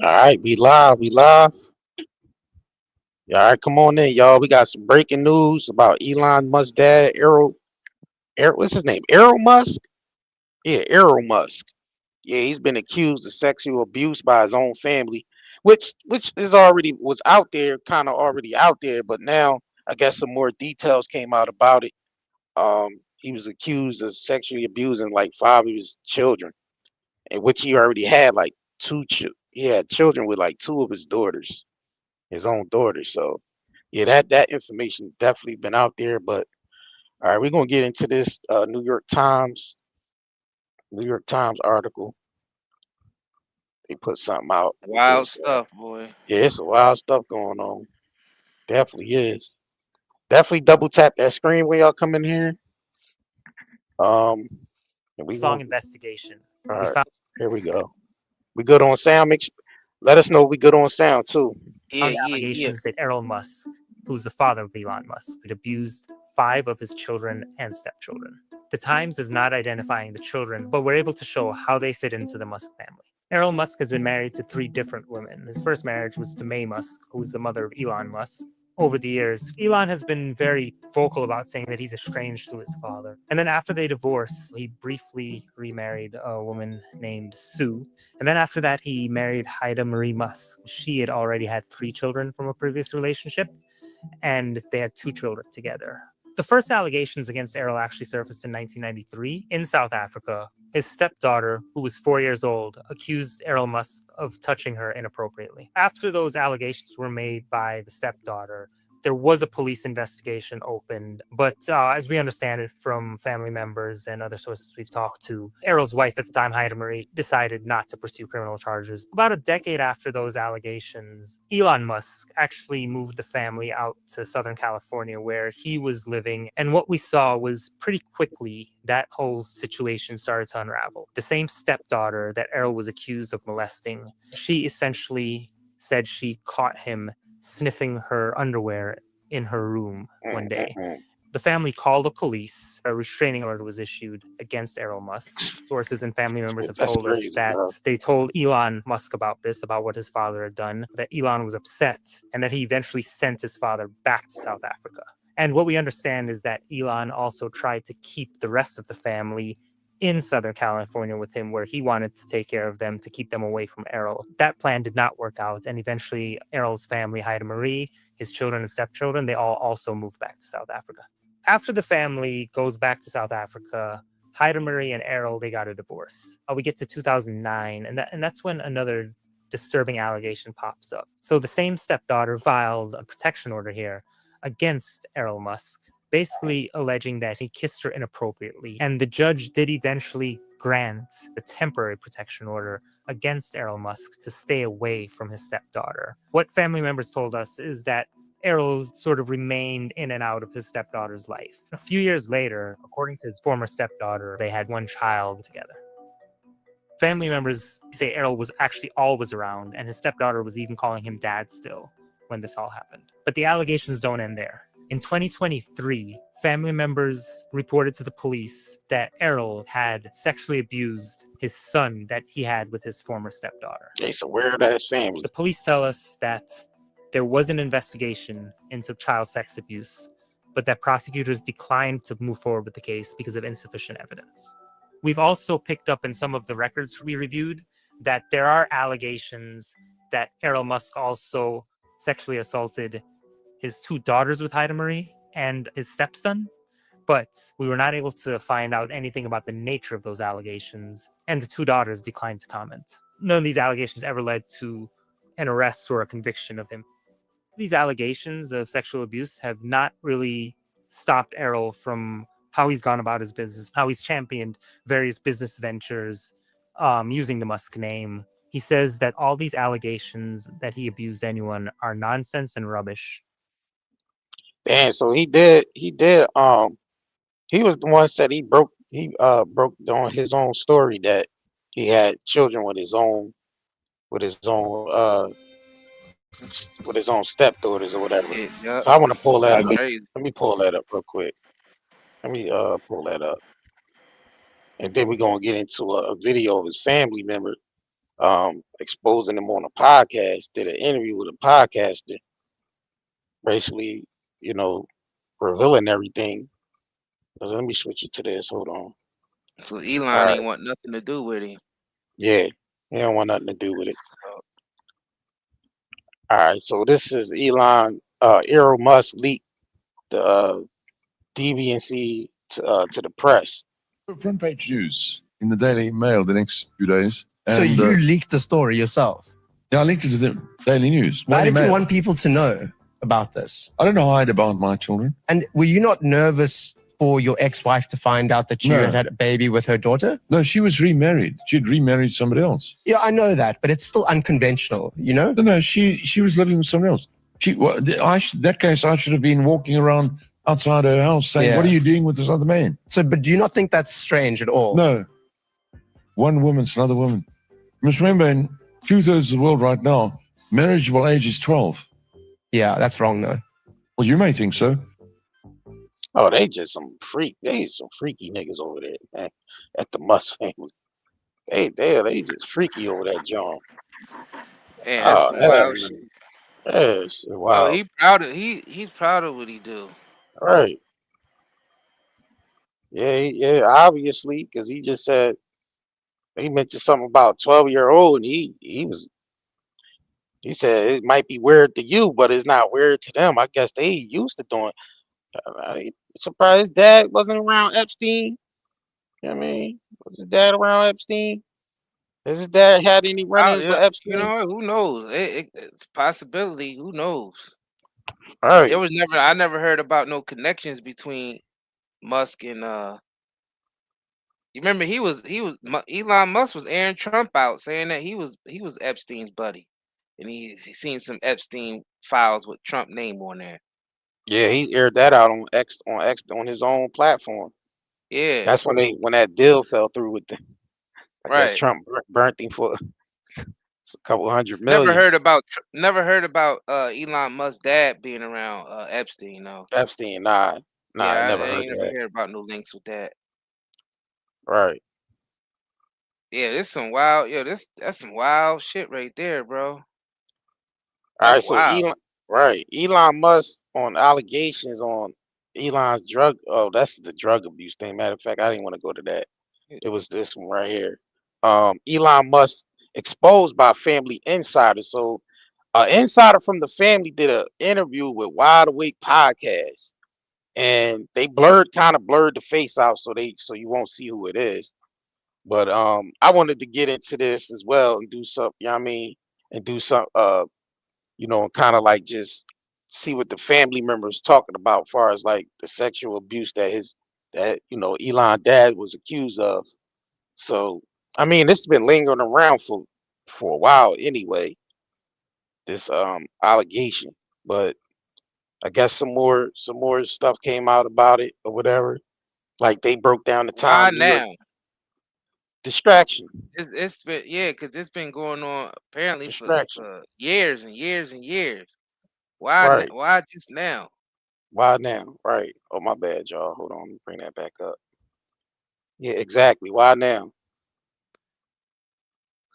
All right, we live, we live. Yeah, all right, come on in, y'all. We got some breaking news about Elon Musk's dad, Errol, what's his name? Errol Musk? Yeah, Errol Musk. Yeah, he's been accused of sexual abuse by his own family, which is already was out there, kind of already out there, but now I guess some more details came out about it. He was accused of sexually abusing like five of his children, in which he already had like he had children with like two of his daughters, his own daughters. So yeah, that information definitely been out there. But all right, we're gonna get into this New York Times article. They put something out. Wild stuff, boy. Yeah, it's a wild stuff going on. Definitely is. Definitely double tap that screen when y'all come in here. Um, and we Long gonna investigation. all We right. found Here we go. We good on sound. Let us know we good on sound too. Yeah, yeah, yeah. allegations that Errol Musk, who's the father of Elon Musk, had abused five of his children and stepchildren. The Times is not identifying the children, but we're able to show how they fit into the Musk family. Errol Musk has been married to three different women. His first marriage was to May Musk, who's the mother of Elon Musk. Over the years, Elon has been very vocal about saying that he's estranged to his father. And then after they divorced, he briefly remarried a woman named Sue. And then after that, he married Haida Marie Musk. She had already had three children from a previous relationship, and they had two children together. The first allegations against Errol actually surfaced in 1993 in South Africa. His stepdaughter, who was 4 years old, accused Errol Musk of touching her inappropriately. After those allegations were made by the stepdaughter, there was a police investigation opened, but as we understand it from family members and other sources we've talked to, Errol's wife at the time, Haida Marie, decided not to pursue criminal charges. About a decade after those allegations, Elon Musk actually moved the family out to Southern California where he was living, and what we saw was pretty quickly that whole situation started to unravel. The same stepdaughter that Errol was accused of molesting, she essentially said she caught him sniffing her underwear in her room one day. The family called the police. A restraining order was issued against Errol Musk. Sources and family members have That's told us crazy, that bro. they told Elon Musk about this, about what his father had done, that Elon was upset, and that he eventually sent his father back to South Africa. And what we understand is that Elon also tried to keep the rest of the family in Southern California with him, where he wanted to take care of them to keep them away from Errol. That plan did not work out, and eventually Errol's family, Haida Marie, his children and stepchildren, they all also moved back to South Africa. After the family goes back to South Africa, Haida Marie and Errol, they got a divorce. We get to 2009, and that's when another disturbing allegation pops up. So the same stepdaughter filed a protection order here against Errol Musk, basically alleging that he kissed her inappropriately. And the judge did eventually grant a temporary protection order against Errol Musk to stay away from his stepdaughter. What family members told us is that Errol sort of remained in and out of his stepdaughter's life. A few years later, according to his former stepdaughter, they had one child together. Family members say Errol was actually always around, and his stepdaughter was even calling him dad still when this all happened. But the allegations don't end there. In 2023, family members reported to the police that Errol had sexually abused his son that he had with his former stepdaughter. It's a weird ass family. The police tell us that there was an investigation into child sex abuse, but that prosecutors declined to move forward with the case because of insufficient evidence. We've also picked up in some of the records we reviewed that there are allegations that Errol Musk also sexually assaulted his two daughters with Haida Marie and his stepson, but we were not able to find out anything about the nature of those allegations, and the two daughters declined to comment. None of these allegations ever led to an arrest or a conviction of him. These allegations of sexual abuse have not really stopped Errol from how he's gone about his business, how he's championed various business ventures using the Musk name. He says that all these allegations that he abused anyone are nonsense and rubbish. Damn, so he was the one said he broke on his own story that he had children with his own with his own stepdaughters or whatever. Yeah, yup. So I want to pull that That's up. crazy. Let me pull that up real quick. Let me pull that up. And then we're gonna get into a video of his family member exposing him on a podcast, did an interview with a podcaster, basically, you know, revealing everything. Let me switch it to this. Hold on. So All Elon right. ain't want nothing to do with him. Yeah. He don't want nothing to do with it. So, All right. So this is Elon, Errol Musk leaked the deviancy to the press. Front page news in the Daily Mail the next few days. So And, you leaked the story yourself. yeah, I linked it to the Daily News. Why Daily did you Mail. want people to know about this? I don't hide about my children. And were you not nervous for your ex-wife to find out that you No. had had a baby with her daughter? No, she was remarried. She'd remarried somebody else. Yeah, I know that, but it's still unconventional, you know? No, she was living with someone else. That case, I should have been walking around outside her house saying, Yeah. "What are you doing with this other man?" So, but do you not think that's strange at all? No. One woman's another woman. You must remember, in 2/3 of the world right now, marriageable age is 12. Yeah, that's wrong though. Well, you may think so. Oh, they just some freaky niggas over there, man, at the Musk family. They just freaky over that John. man, that's some wild shit. Yes, Oh, wow. he's proud of what he do. Right. Yeah, obviously, because he just said he mentioned something about 12-year-old, and he said it might be weird to you, but it's not weird to them. I guess they used to doing. I'm surprised his dad wasn't around Epstein. You know what I mean, was his dad around Epstein? Has his dad had any run-ins with You Epstein? know what? Who knows? It's a possibility. Who knows? Right. I never heard about no connections between Musk and You remember Elon Musk was airing Trump out saying that he was Epstein's buddy, and he seen some Epstein files with Trump name on there. Yeah, he aired that out on X on his own platform. Yeah, That's when that deal fell through with the. I guess right. Trump burnt him for a couple hundred Never million. heard about Elon Musk's dad being around Epstein. No. Epstein, nah, I Yeah, never I heard ain't of never that. heard about no links with that. Right. Yeah, that's some wild shit right there, bro. All That's right, so wild. Elon Musk on allegations on Elon's drug. Oh, that's the drug abuse thing. Matter of fact, I didn't want to go to that. It was this one right here. Elon Musk exposed by family insider. So, an insider from the family did an interview with Wide Awake podcast, and they kind of blurred the face out, so you won't see who it is. But I wanted to get into this as well and do some, you know what I mean, and do some, and kind of like just see what the family members talking about, as far as like the sexual abuse that Elon dad was accused of. So I mean, this has been lingering around for a while anyway. This allegation, but I guess some more stuff came out about it or whatever. Like they broke down the Why time New York now? distraction, It's been because it's been going on apparently distraction. for years and years and years. Why Right. why just now? Why now? Right. Oh, my bad, y'all. Hold on. Let me bring that back up. Yeah, exactly. Why now?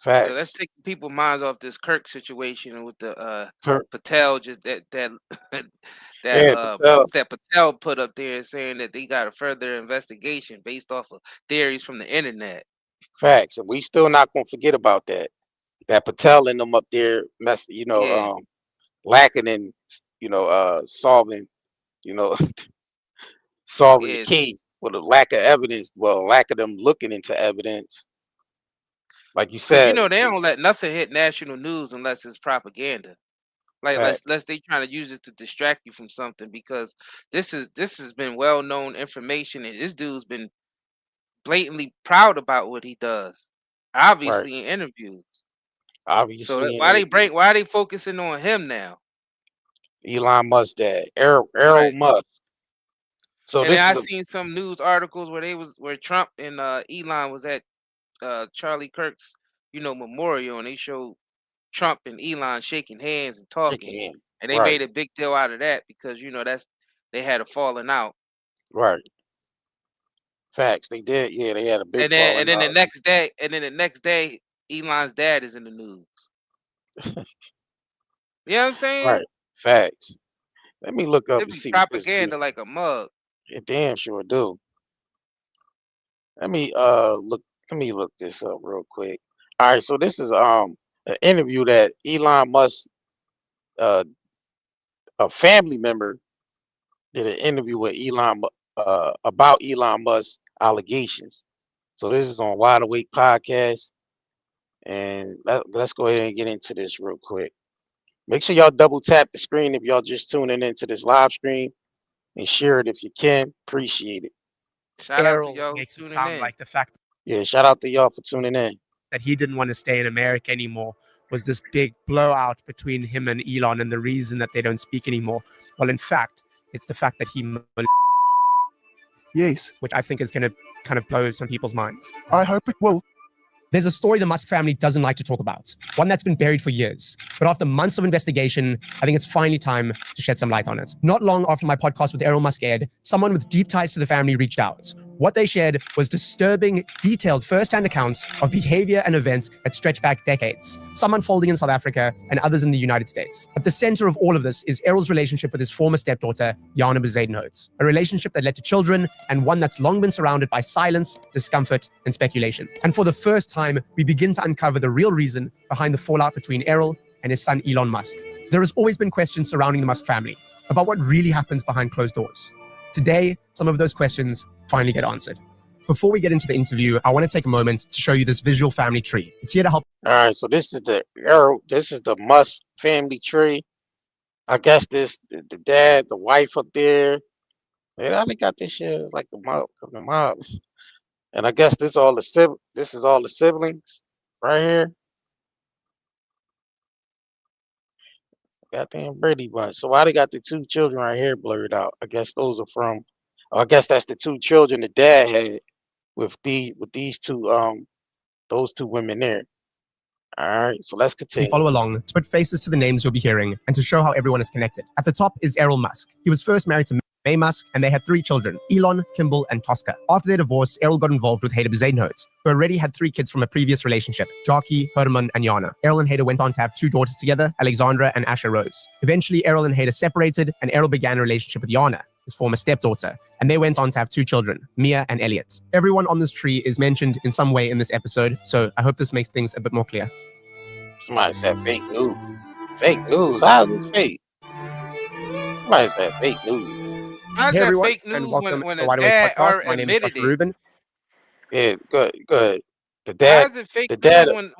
So let's Facts. take people's minds off this Kirk situation with the Kirk. Patel just that Yeah, Patel. that Patel put up there saying that they got a further investigation based off of theories from the internet. Facts. And we still not gonna forget about that. That Patel and them up there Yeah, lacking in, solving, you know, solving the yeah. case with a lack of evidence. Well, lack of them looking into evidence. Like you Because said, they don't let nothing hit national news unless it's propaganda. Like fact, let's they trying to use it to distract you from something because this has been well known information and this dude's been blatantly proud about what he does, right. obviously in interviews. So Obviously in why interview. why they focusing on him now? Elon Musk dad. Errol Right. Musk. So And then this I is a seen some news articles where Trump and Elon was at Charlie Kirk's memorial and they showed Trump and Elon shaking hands and talking, chicken. and they Right, made a big deal out of that because that's they had a falling out. right. Facts. They did. Yeah, they had a big And then falling and then the out. next day, Elon's dad is in the news. You know what I'm saying? Right. Facts. Let me look up It and be see what this dude. propaganda like a mug. It damn sure do. Let me look. Let me look this up real quick. All right. So this is an interview that Elon Musk, uh, a family member, did an interview with about Elon Musk allegations. So this is on Wide Awake podcast, and let's go ahead and get into this real quick. Make sure y'all double tap the screen if y'all just tuning into this live stream, and share it if you can. Appreciate it. Shout out to Errol y'all who's makes it tuning sound in. like the fact Yeah, shout out to y'all for tuning in. that he didn't want to stay in America anymore was this big blowout between him and Elon, and the reason that they don't speak anymore. Well, in fact, it's the fact that Yes, which I think is going to kind of blow some people's minds. I hope it will. There's a story the Musk family doesn't like to talk about, one that's been buried for years. But after months of investigation, I think it's finally time to shed some light on it. Not long after my podcast with Errol Musk aired, someone with deep ties to the family reached out. What they shared was disturbing, detailed first-hand accounts of behavior and events that stretch back decades, some unfolding in South Africa and others in the United States. At the center of all of this is Errol's relationship with his former stepdaughter, Jana Bezuidenhout, a relationship that led to children and one that's long been surrounded by silence, discomfort, and speculation. And for the first time, we begin to uncover the real reason behind the fallout between Errol and his son, Elon Musk. There has always been questions surrounding the Musk family about what really happens behind closed doors. Today, some of those questions finally get answered. Before we get into the interview, I want to take a moment to show you this visual family tree. It's here to help. All right, so this is the Musk family tree. I guess the dad, the wife up there. They got this shit like the mob. And I guess this is all the siblings right here. Goddamn Brady bunch. So why they got the two children right here blurred out? I guess those are from. I guess that's the two children the dad had with these two those two women there. All right, so let's continue. Follow along to put faces to the names you'll be hearing and to show how everyone is connected. At the top is Errol Musk. He was first married to May Musk, and they had 3 children, Elon, Kimball, and Tosca. After their divorce, Errol got involved with Hayda Bezuidenhout, who already had 3 kids from a previous relationship, Jackie, Herman, and Jana. Errol and Hayda went on to have 2 daughters together, Alexandra and Asha Rose. Eventually, Errol and Hayda separated, and Errol began a relationship with Jana, his former stepdaughter, and they went on to have 2 children, Mia and Elliot. Everyone on this tree is mentioned in some way in this episode, so I hope this makes things a bit more clear. Somebody said fake news. Fake news? How is this fake? Somebody said fake news. How's Hey that everyone, fake news and welcome when to the a Wide Awake dad podcast. My name is admitted Josh it? Rubin. Yeah, good. The dad, How's it fake the news dad. when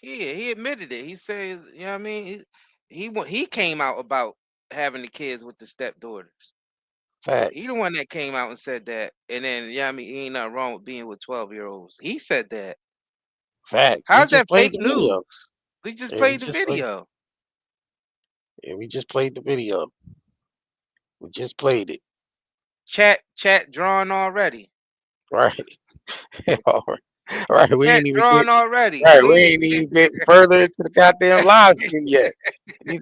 he admitted it? He says, you know what I mean? He came out about having the kids with the stepdaughters. Fact, He the one that came out and said that. And then, yeah, I mean, ain't nothing wrong with being with 12-year-olds. He said that. fact. We How's just that played fake the video. news? We just Yeah, played the video. we just played the video. We just played it. Chat drawn already. Right. All right. Right. We Chat ain't even drawn get already. right. We ain't even get further into the goddamn live stream yet. You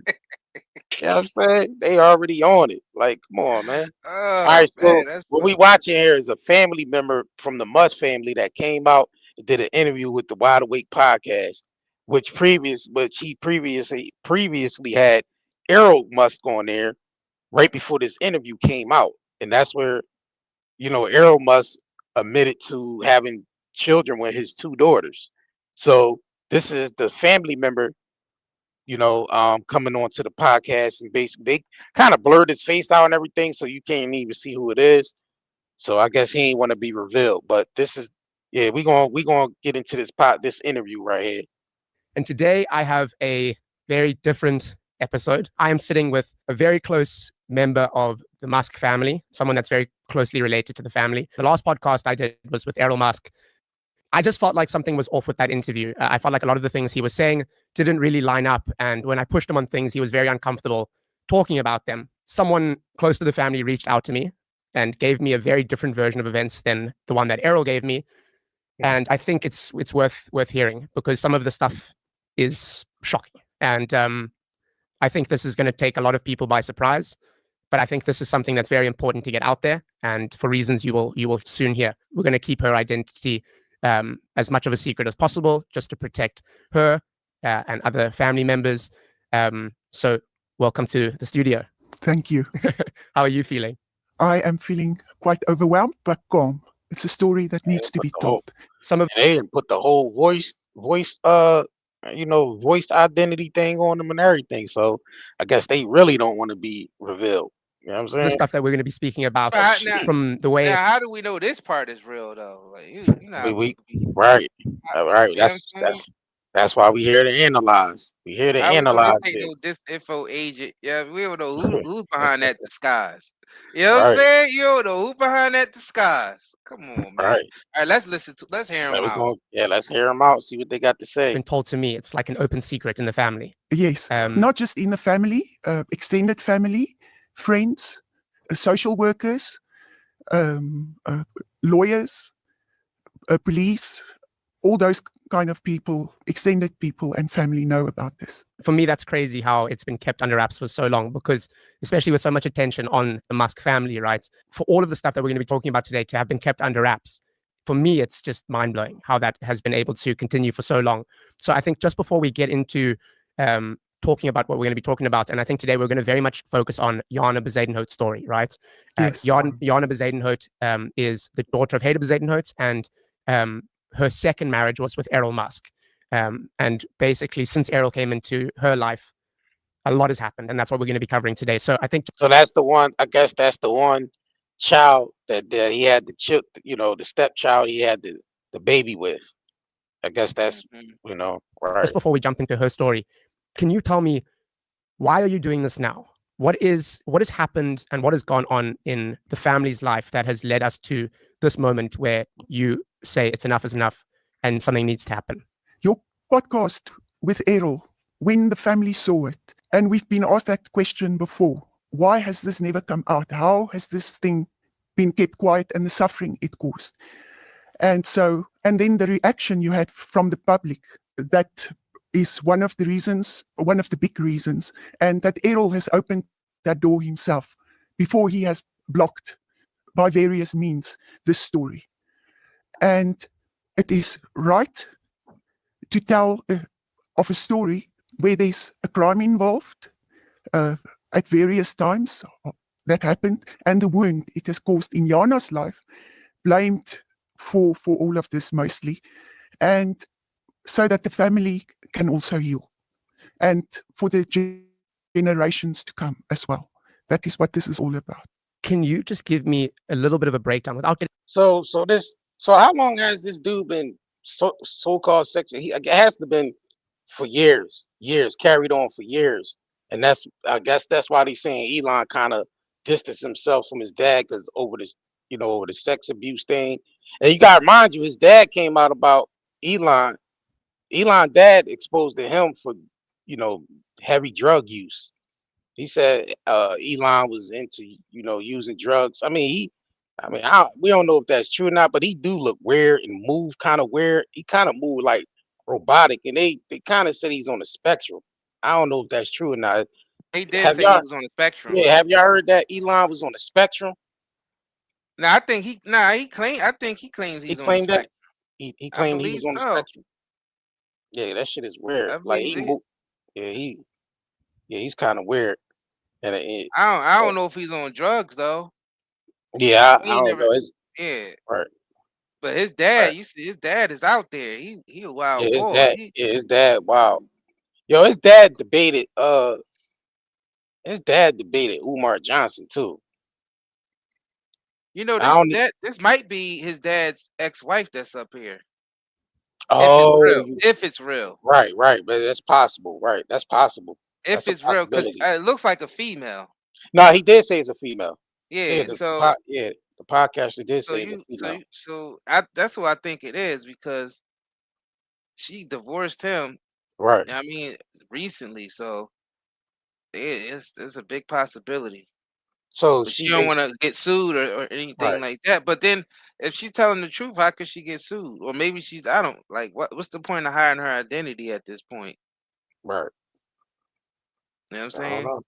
know what I'm saying? They already on it. Like, come on, man. All Oh right, so man, that's what we watching here is a family member from the Musk family that came out and did an interview with the Wide Awake podcast, which he previously had Errol Musk on there right before this interview came out, and that's where Errol Musk admitted to having children with his 2 daughters. So this is the family member, coming on to the podcast, and basically they kind of blurred his face out and everything, so you can't even see who it is. So I guess he ain't want to be revealed. But this is, yeah, we gonna get into this interview right here. And today I have a very different episode. I am sitting with a very close member of the Musk family, someone that's very closely related to the family. The last podcast I did was with Errol Musk. I just felt like something was off with that interview. I felt like a lot of the things he was saying didn't really line up. And when I pushed him on things, he was very uncomfortable talking about them. Someone close to the family reached out to me and gave me a very different version of events than the one that Errol gave me. And I think it's worth hearing, because some of the stuff is shocking. And I think this is going to take a lot of people by surprise. But I think this is something that's very important to get out there. And for reasons you will soon hear, we're going to keep her identity as much of a secret as possible, just to protect her and other family members. So welcome to the studio. Thank you. How are you feeling? I am feeling quite overwhelmed, but calm. It's a story that needs to be told. Some of And they didn't put the whole voice voice identity thing on them and everything. So I guess they really don't want to be revealed. You know what I'm the saying? stuff that we're going to be speaking about Right, now, from the way now, how do we know this part is real though? Like you know, how We people be- right. All right. you know what I'm saying? That's why we here to analyze. We here to How we know this analyze ain't it. no disinfo agent? Yeah, we don't know who's behind that disguise. You know what I'm Right. saying? You don't know who behind that disguise. Come on, man. Right. All right, let's hear Now him we out. let's hear them out, see what they got to it's say. been told to me. It's like an open secret in the family. Yes, not just in the family, extended family, friends, social workers, lawyers, police, all those kind of people, extended people and family know about this. For me, that's crazy how it's been kept under wraps for so long, because especially with so much attention on the Musk family, right? For all of the stuff that we're going to be talking about today to have been kept under wraps, for me, it's just mind blowing how that has been able to continue for so long. So I think just before we get into talking about what we're going to be talking about, and I think today we're going to very much focus on Jana Bezuidenhout's story, right? Yes. Jana Bezuidenhout is the daughter of Herbal Bezuidenhout, and her second marriage was with Errol Musk. And basically, since Errol came into her life, a lot has happened, and that's what we're going to be covering today. So I think So that's the one. I guess that's the one child that he had the stepchild he had the baby with. I guess that's right. just before we jump into her story, can you tell me, why are you doing this now? What has happened and what has gone on in the family's life that has led us to this moment where you say it's enough is enough and something needs to happen? Your podcast with Errol, when the family saw it, and we've been asked that question before, why has this never come out? How has this thing been kept quiet and the suffering it caused? And then the reaction you had from the public, that is one of the big reasons, and that Errol has opened that door himself before he has blocked by various means this story. And it is right to tell of a story where there's a crime involved at various times that happened, and the wound it has caused in Jana's life, blamed for all of this mostly, and so that the family can also heal, and for the generations to come as well. That is what this is all about. Can you just give me a little bit of a breakdown without getting So how long has this dude been so-called sexual? It has to been for years, carried on for years. And I guess that's why they're saying Elon kind of distanced himself from his dad because over the sex abuse thing. And you gotta remind you, his dad came out about Elon. Elon dad exposed to him for, heavy drug use. He said Elon was into, using drugs. We don't know if that's true or not, but he do look weird and move kind of weird. He kind of move like robotic, and they kind of said he's on the spectrum. I don't know if that's true or not. They did Have say he y'all, was on the spectrum. yeah, have y'all heard that Elon was on the spectrum? Now I think he claims He he's on the claimed that. spectrum. He I claimed he believe was on the so. spectrum. Yeah, that shit is weird. I Like believe he it. move. He's kind of weird. And I don't know if he's on drugs though. yeah, I He ain't don't never. know. It's Yeah, right. but his dad, Right. you see, his dad is out there. He a Yeah, wild his boy. dad. Yeah, his dad. Wow. Yo, his dad debated. His dad debated Umar Johnson too. You know I don't. this might be his dad's ex-wife that's up here. Oh, If it's real. right. But that's possible. Right. That's possible. If That's a it's real, because possibility. it looks like a female. No, he did say it's a female. Yeah. The podcaster did So say it's a female. that's what I think it is, because she divorced him. Right. I mean, recently. So it's a big possibility. So But she she don't is want to get sued or anything right. like that. But then, if she's telling the truth, how could she get sued? Or maybe I don't like what's the point of hiding her identity at this point? Right. You know what I'm I don't saying? know.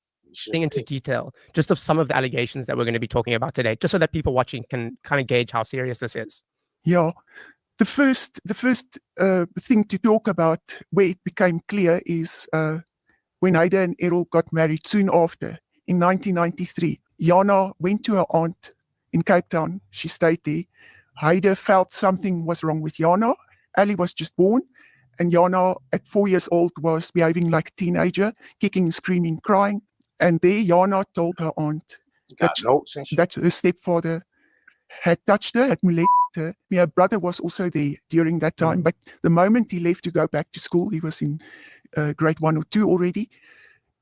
getting into detail just of some of the allegations that we're going to be talking about today, just so that people watching can kind of gauge how serious this is? Yeah, The first thing to talk about where it became clear is when Heide and Errol got married soon after, in 1993. Jana went to her aunt in Cape Town. She stayed there. Heide felt something was wrong with Jana. Ali was just born, and Jana, at 4 years old, was behaving like a teenager, kicking, screaming, crying. And there, Jana told her aunt Got notes and shit. that her stepfather had touched her, had molested her. Her brother was also there during that time, but the moment he left to go back to school, he was in grade 1 or 2 already.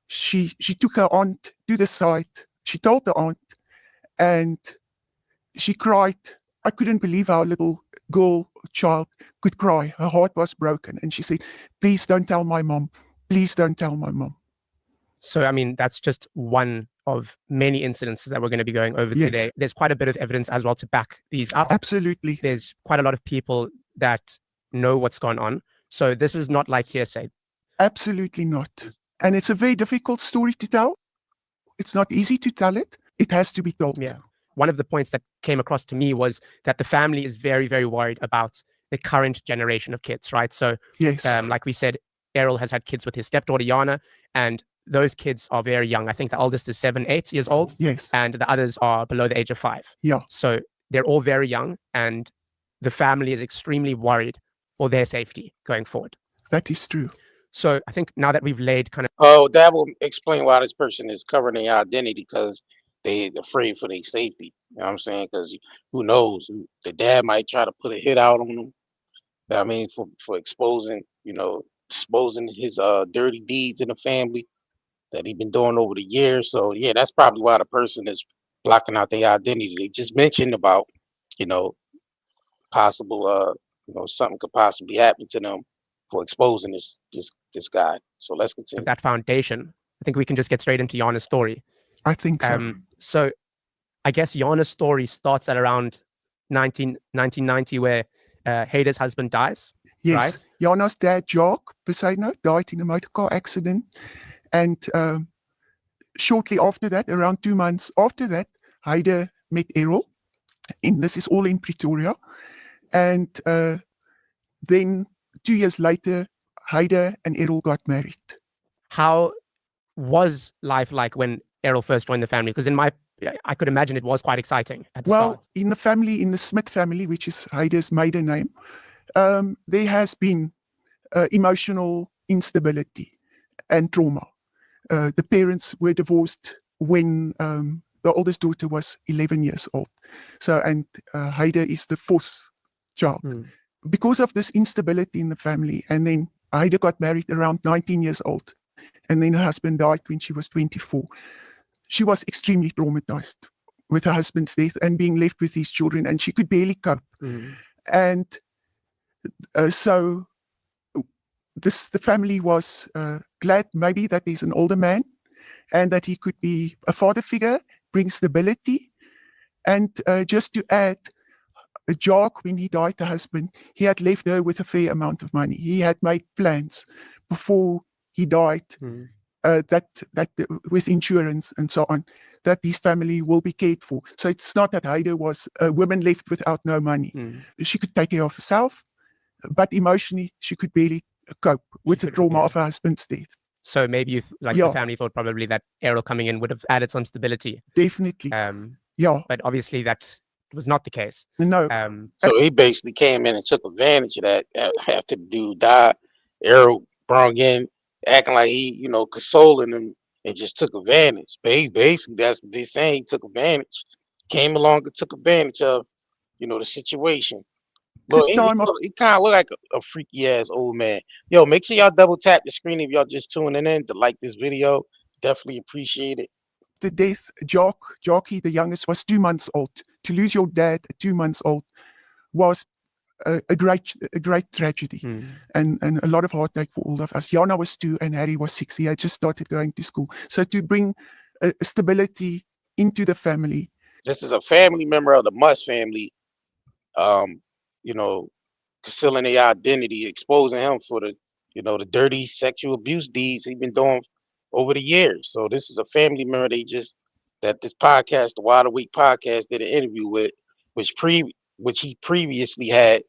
She took her aunt to the side. She told the aunt, and she cried. I couldn't believe how a little girl, child, could cry. Her heart was broken, and she said, "Please don't tell my mom. Please don't tell my mom." So, I mean, that's just one of many incidences that we're going to be going over Yes. today. There's quite a bit of evidence as well to back these up. Absolutely. There's quite a lot of people that know what's gone on. So this is not like hearsay. Absolutely not. And it's a very difficult story to tell. It's not easy to tell it. It has to be told. Yeah. One of the points that came across to me was that the family is very, very worried about the current generation of kids, right? So, Yes. like we said, Errol has had kids with his stepdaughter, Jana, and those kids are very young. I think the oldest is 7, 8 years old, Yes. and the others are below the age of 5. Yeah. So they're all very young, and the family is extremely worried for their safety going forward. That is true. So I think now that we've laid kind of Oh, that will explain why this person is covering their identity, because they're afraid for their safety. You know what I'm saying? Because who knows? The dad might try to put a hit out on them. I mean, for exposing, exposing his dirty deeds in the family that he's been doing over the years. So yeah, that's probably why the person is blocking out their identity. They just mentioned about, possible something could possibly happen to them for exposing this guy. So let's continue. that foundation, I think we can just get straight into Jana's story. I think so. So I guess Jana's story starts at around 1990, where Heide's husband dies. Yes. Right? Jana's dad, Jacques Besaidno, died in a motor car accident. And shortly after that, around 2 months after that, Heide met Errol. And this is all in Pretoria. And then 2 years later, Heide and Errol got married. How was life like when Errol first joined the family? Because I could imagine it was quite exciting at the start. In the family, in the Smith family, which is Heide's maiden name, there has been emotional instability and trauma. The parents were divorced when the oldest daughter was 11 years old. So, and Heide is the 4th child. Because of this instability in the family, and then Heide got married around 19 years old, and then her husband died when she was 24. She was extremely traumatized with her husband's death and being left with these children, and she could barely cope. And so the family was glad maybe that there's an older man and that he could be a father figure, bring stability. And just to add, Jacques, when he died, the husband, he had left her with a fair amount of money. He had made plans before he died that with insurance and so on, that his family will be cared for. So it's not that Heide was a woman left without no money. She could take care of herself, but emotionally she could barely cope with the trauma of her husband's death. So maybe the family thought probably that Errol coming in would have added some stability. Definitely. But obviously that was not the case. No. So he basically came in and took advantage of that after the dude died. Errol brought in, acting like he, consoling him, and just took advantage. Basically, that's what they're saying. He took advantage. Came along and took advantage of, the situation. Look, he kind of look like a freaky ass old man. Yo, make sure y'all double tap the screen if y'all just tuning in to like this video. Definitely appreciate it. The death, Jackie, the youngest, was 2 months old. To lose your dad at 2 months old was a great tragedy, and a lot of heartache for all of us. Jana was 2 and Harry was 6. He had just started going to school. So to bring stability into the family. This is a family member of the Musk family, concealing their identity, exposing him for the dirty sexual abuse deeds he's been doing over the years. So this is a family member that this podcast, the Wild Awake podcast, did an interview with, which he previously had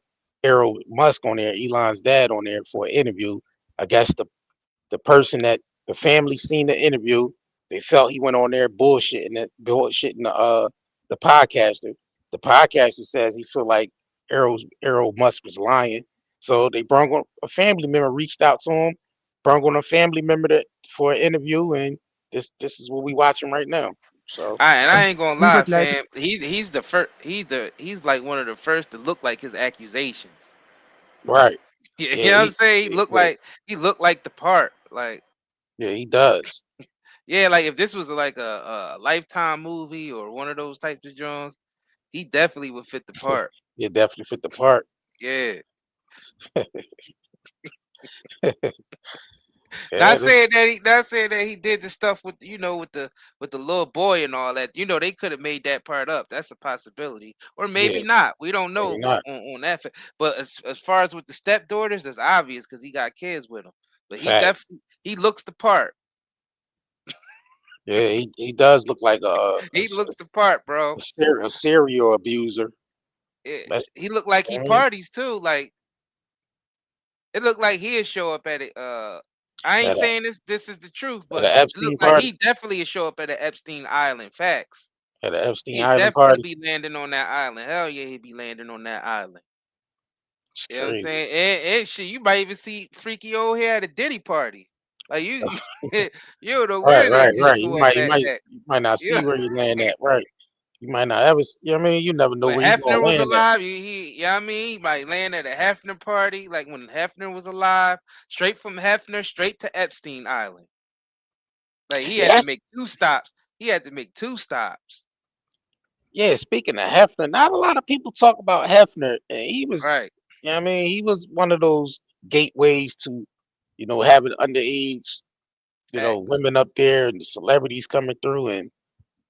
Errol Musk on there, Elon's dad on there for an interview. I guess the person that the family seen the interview, they felt he went on there bullshitting the podcaster. The podcaster says he feel like Errol Musk was lying. So they brought on a family member, reached out to him, brought on a family member for an interview, and this is what we watching right now. So I ain't gonna we lie, would like- fam. He's the first. He's like one of the first to look like his accusations. right, You Yeah, know what I'm he- saying? yeah, He looked like the part. Like yeah, he does. yeah, like if this was like a Lifetime movie or one of those types of Jones, he definitely would fit the part. He definitely fit the part. Yeah. Yeah, Not saying that he did the stuff with with the little boy and all that. They could have made that part up. That's a possibility, or maybe yeah, not. We don't maybe know not. on that. But as far as with the stepdaughters, that's obvious because he got kids with him. But he Fact. definitely he looks the part. Yeah, he does look like He looks the part, bro. a serial abuser. That's He looked like he I mean, parties too. Like it looked like he'd show up at it. I ain't at a, saying this is the truth, at but an it Epstein looked like party, he definitely would show up at an Epstein Island. Facts. at an Epstein He'd Island definitely party. be landing on that island. Hell yeah, he'd be landing on that island. It's You know what I'm crazy. saying? And shit, you might even see freaky old hair at a Diddy party. Like you you know where Right. that bitch You go up might, at next. you might not You see know, where you land at. Right. You might not ever. You know what I mean? You never know when where you gonna Hefner was land at. alive, you know what I mean? He might land at a Hefner party, like when Hefner was alive, straight from Hefner, straight to Epstein Island. Like he Yeah, had to make 2 stops. He had to make 2 stops. yeah. Speaking of Hefner, not a lot of people talk about Hefner, and he was. Right. You know what I mean? He was one of those gateways to, having underage, Facts. women up there and the celebrities coming through and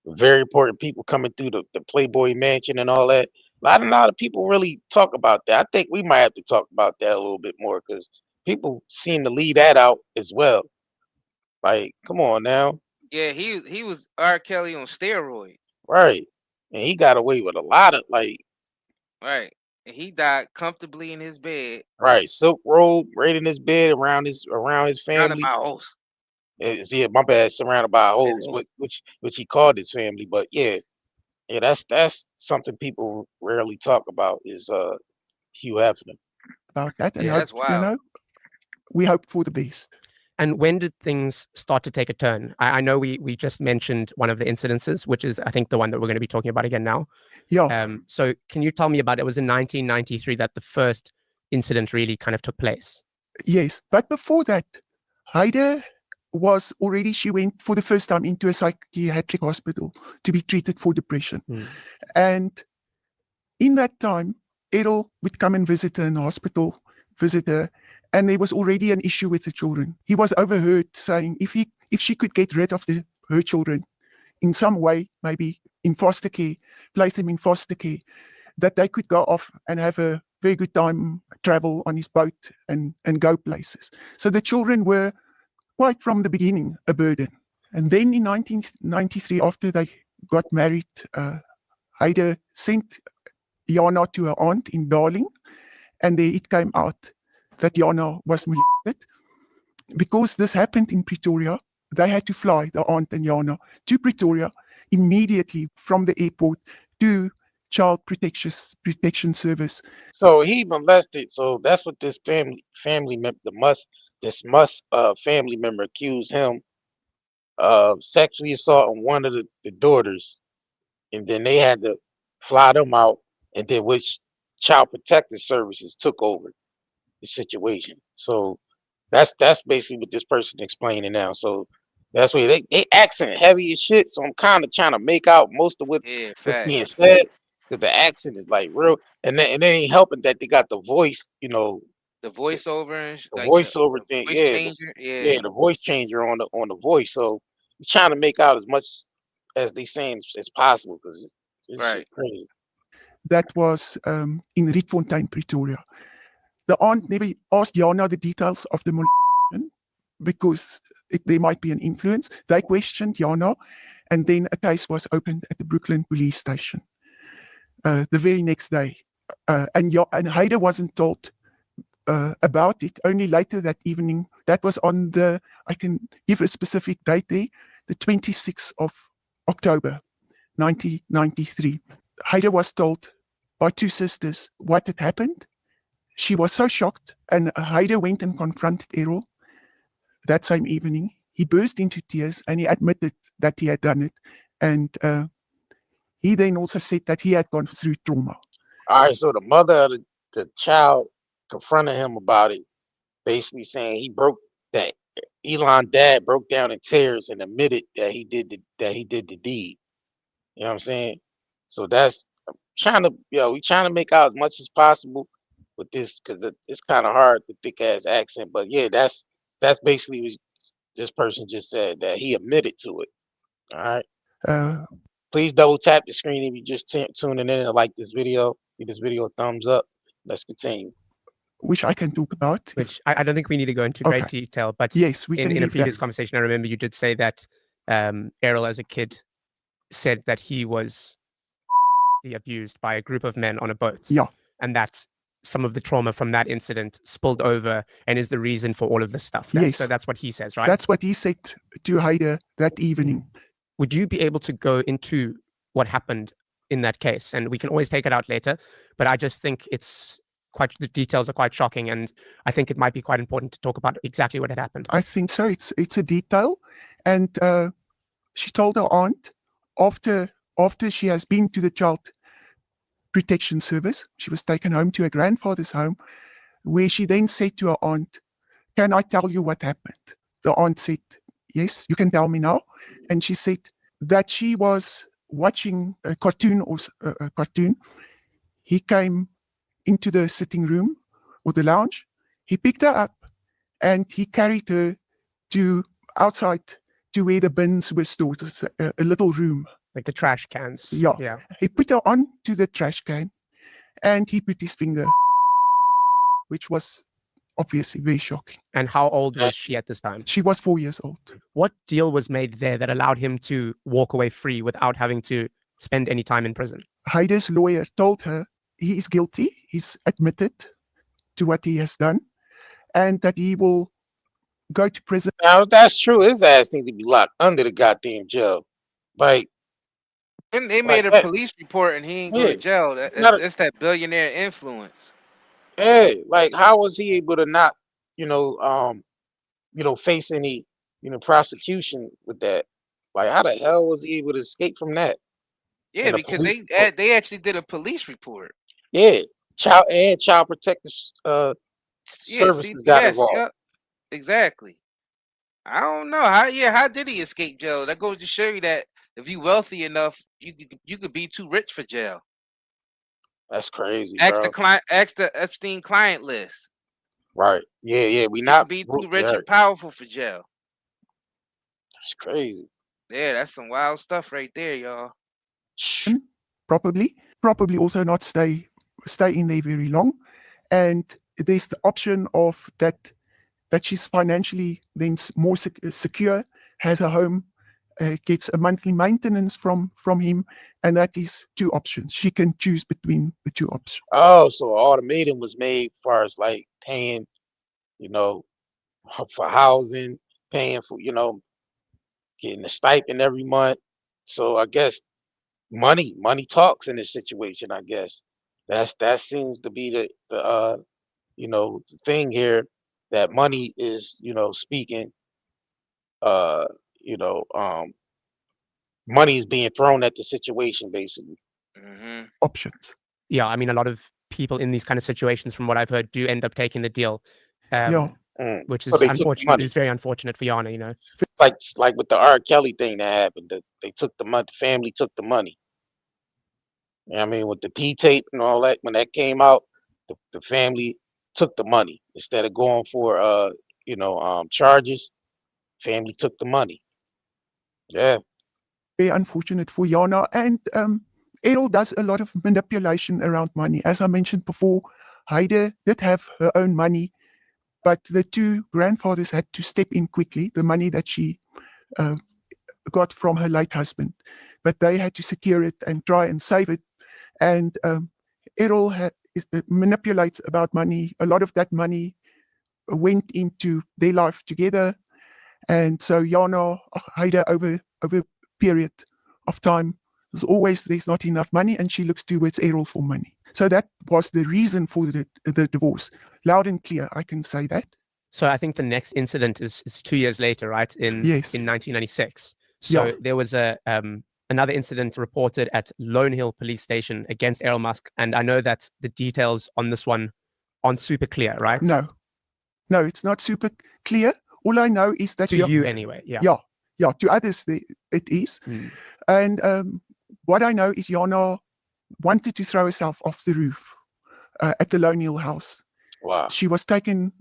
very important people coming through the Playboy Mansion and all that. A lot of people really talk about that. I think we might have to talk about that a little bit more because people seem to leave that out as well. Like, come on now, Yeah, he was R. Kelly on steroids. right? And he got away with a lot of Right. And he died comfortably in his bed, right, silk robe right in his bed around his surrounded family. by hoes. Yeah, my bad, surrounded by hoes, Yeah, which he called his family. But yeah, that's something people rarely talk about is Hugh Hefner. about that and Yeah, that's hope, wild. we hope for the best. And when did things start to take a turn? I know we just mentioned one of the incidences, which is I think the one that we're going to be talking about again now. Yeah, So can you tell me about it? It was in 1993 that the first incident really kind of took place. yes. But before that, Heide she went for the first time into a psychiatric hospital to be treated for depression. And in that time, Errol would come and visit her in the hospital, visit her, and there was already an issue with the children. He was overheard saying if she could get rid of her children in some way, maybe in foster care, place them in foster care, that they could go off and have a very good time, travel on his boat and go places. So the children were quite from the beginning a burden. And then in 1993, after they got married, Heide sent Jana to her aunt in Darling, and there it came out that Jana was molested. Because this happened in Pretoria, they had to fly, the aunt and Jana, to Pretoria immediately from the airport to Child Protection Service. So he molested. So that's what this family member, this Musk family member accused him of sexually assaulting one of the daughters, and then they had to fly them out, and then which Child Protective Services took over the situation. So that's basically what this person explaining now. So that's why they accent heavy as shit. So I'm kind of trying to make out most of Yeah, what's being facts. said because the accent is like real, and then ain't helping that they got the voice, The voiceover and the like voiceover the thing. voice Yeah, changer. Yeah. the voice changer on the voice. So I'm trying to make out as much as they saying as possible because it's Right. shit crazy. That was in Rietfontein, Pretoria. The aunt never asked Jana the details of the molestation because there might be an influence. They questioned Jana, and then a case was opened at the Brooklyn police station the very next day. and Heide wasn't told about it only later that evening. That was on I can give a specific date there, the 26th of October, 1993. Heide was told by two sisters what had happened. She was so shocked, and Heide went and confronted Errol that same evening. He burst into tears and he admitted that he had done it. And he then also said that he had gone through trauma. All right, so the mother of the child confronted him about it, basically saying that Elon dad broke down in tears and admitted that he did the deed. You know what I'm saying? So that's we trying to make out as much as possible with this, because it's kind of hard, the thick ass accent. But yeah, that's basically what this person just said, that he admitted to it. All right. Uh, Please double tap the screen if you just tuning in and like this video. Give this video a thumbs up. Let's continue. which I can talk about. Which I don't think we need to go into Okay. great detail, but Yes, we can in a leave previous that. conversation, I remember you did say that Errol, as a kid, said that he was abused by a group of men on a boat. Yeah. And that some of the trauma from that incident spilled over and is the reason for all of this stuff. Yes. So that's what he says, right? That's what he said to Heide that evening. Would you be able to go into what happened in that case? And we can always take it out later, but I just think the details are quite shocking, and I think it might be quite important to talk about exactly what had happened. I think so. It's a detail. And she told her aunt after she has been to the Child Protection Service, she was taken home to her grandfather's home, where she then said to her aunt, "Can I tell you what happened?" The aunt said, "Yes, you can tell me now." And she said that she was watching a cartoon He came into the sitting room or the lounge. He picked her up and he carried her to outside to where the bins were stored, a little room. Like the trash cans. Yeah. Yeah. He put her onto the trash can and he put his finger, which was obviously very shocking. And how old was she at this time? She was 4 years old. What deal was made there that allowed him to walk away free without having to spend any time in prison? Heide's lawyer told her he is guilty. He's admitted to what he has done and that he will go to prison. Now, if that's true, his ass need to be locked under the goddamn jail. Like, And they made a that. police report and he ain't go Yeah. to jail. That's that billionaire influence. hey, like, how was he able to not, face any, prosecution with that? Like, how the hell was he able to escape from that? Yeah, And the because police they actually did a police report. Yeah, child protective services got CPS, involved. yeah, exactly. I don't know how did he escape jail? That goes to show you that if you wealthy enough, you could be too rich for jail. That's crazy, Ask bro. the Epstein client list. Right? Yeah. We You not could be too rich yeah, and powerful for jail. that's crazy. Yeah, that's some wild stuff right there, y'all. Probably also not stay in there very long. And there's the option of that she's financially then more secure, has a home, gets a monthly maintenance from him, and that is two options. She can choose between the two options. Oh, so an ultimatum was made as far as like paying, for housing, paying for, getting a stipend every month. So I guess money talks in this situation. I guess that seems to be the thing here, that money is, speaking. Uh, you know, money is being thrown at the situation, basically. Mm-hmm. Options. Yeah, I mean, a lot of people in these kind of situations, from what I've heard, do end up taking the deal. Which is So they took the unfortunate. money. It's very unfortunate for Yana, Like with the R. Kelly thing that happened, they took the money. The family took the money. You know what I mean, with the P tape and all that, when that came out, the family took the money instead of going for charges. Family took the money. Yeah. Very unfortunate for Yana. And Errol does a lot of manipulation around money. As I mentioned before, Heide did have her own money, but the two grandfathers had to step in quickly, the money that she got from her late husband. But they had to secure it and try and save it. And Errol manipulates about money. A lot of that money went into their life together. And so Jana, Heide, over a period of time, there's not enough money, and she looks towards Errol for money. So that was the reason for the divorce. Loud and clear, I can say that. So I think the next incident is 2 years later, right? In 1996. So Yeah. there was another incident reported at Lone Hill Police Station against Errol Musk, and I know that the details on this one aren't super clear, right? No, it's not super clear. All I know is that To you anyway, yeah. Yeah, to others it is. And what I know is Jana wanted to throw herself off the roof at the Lone Hill house. Wow. She was taken.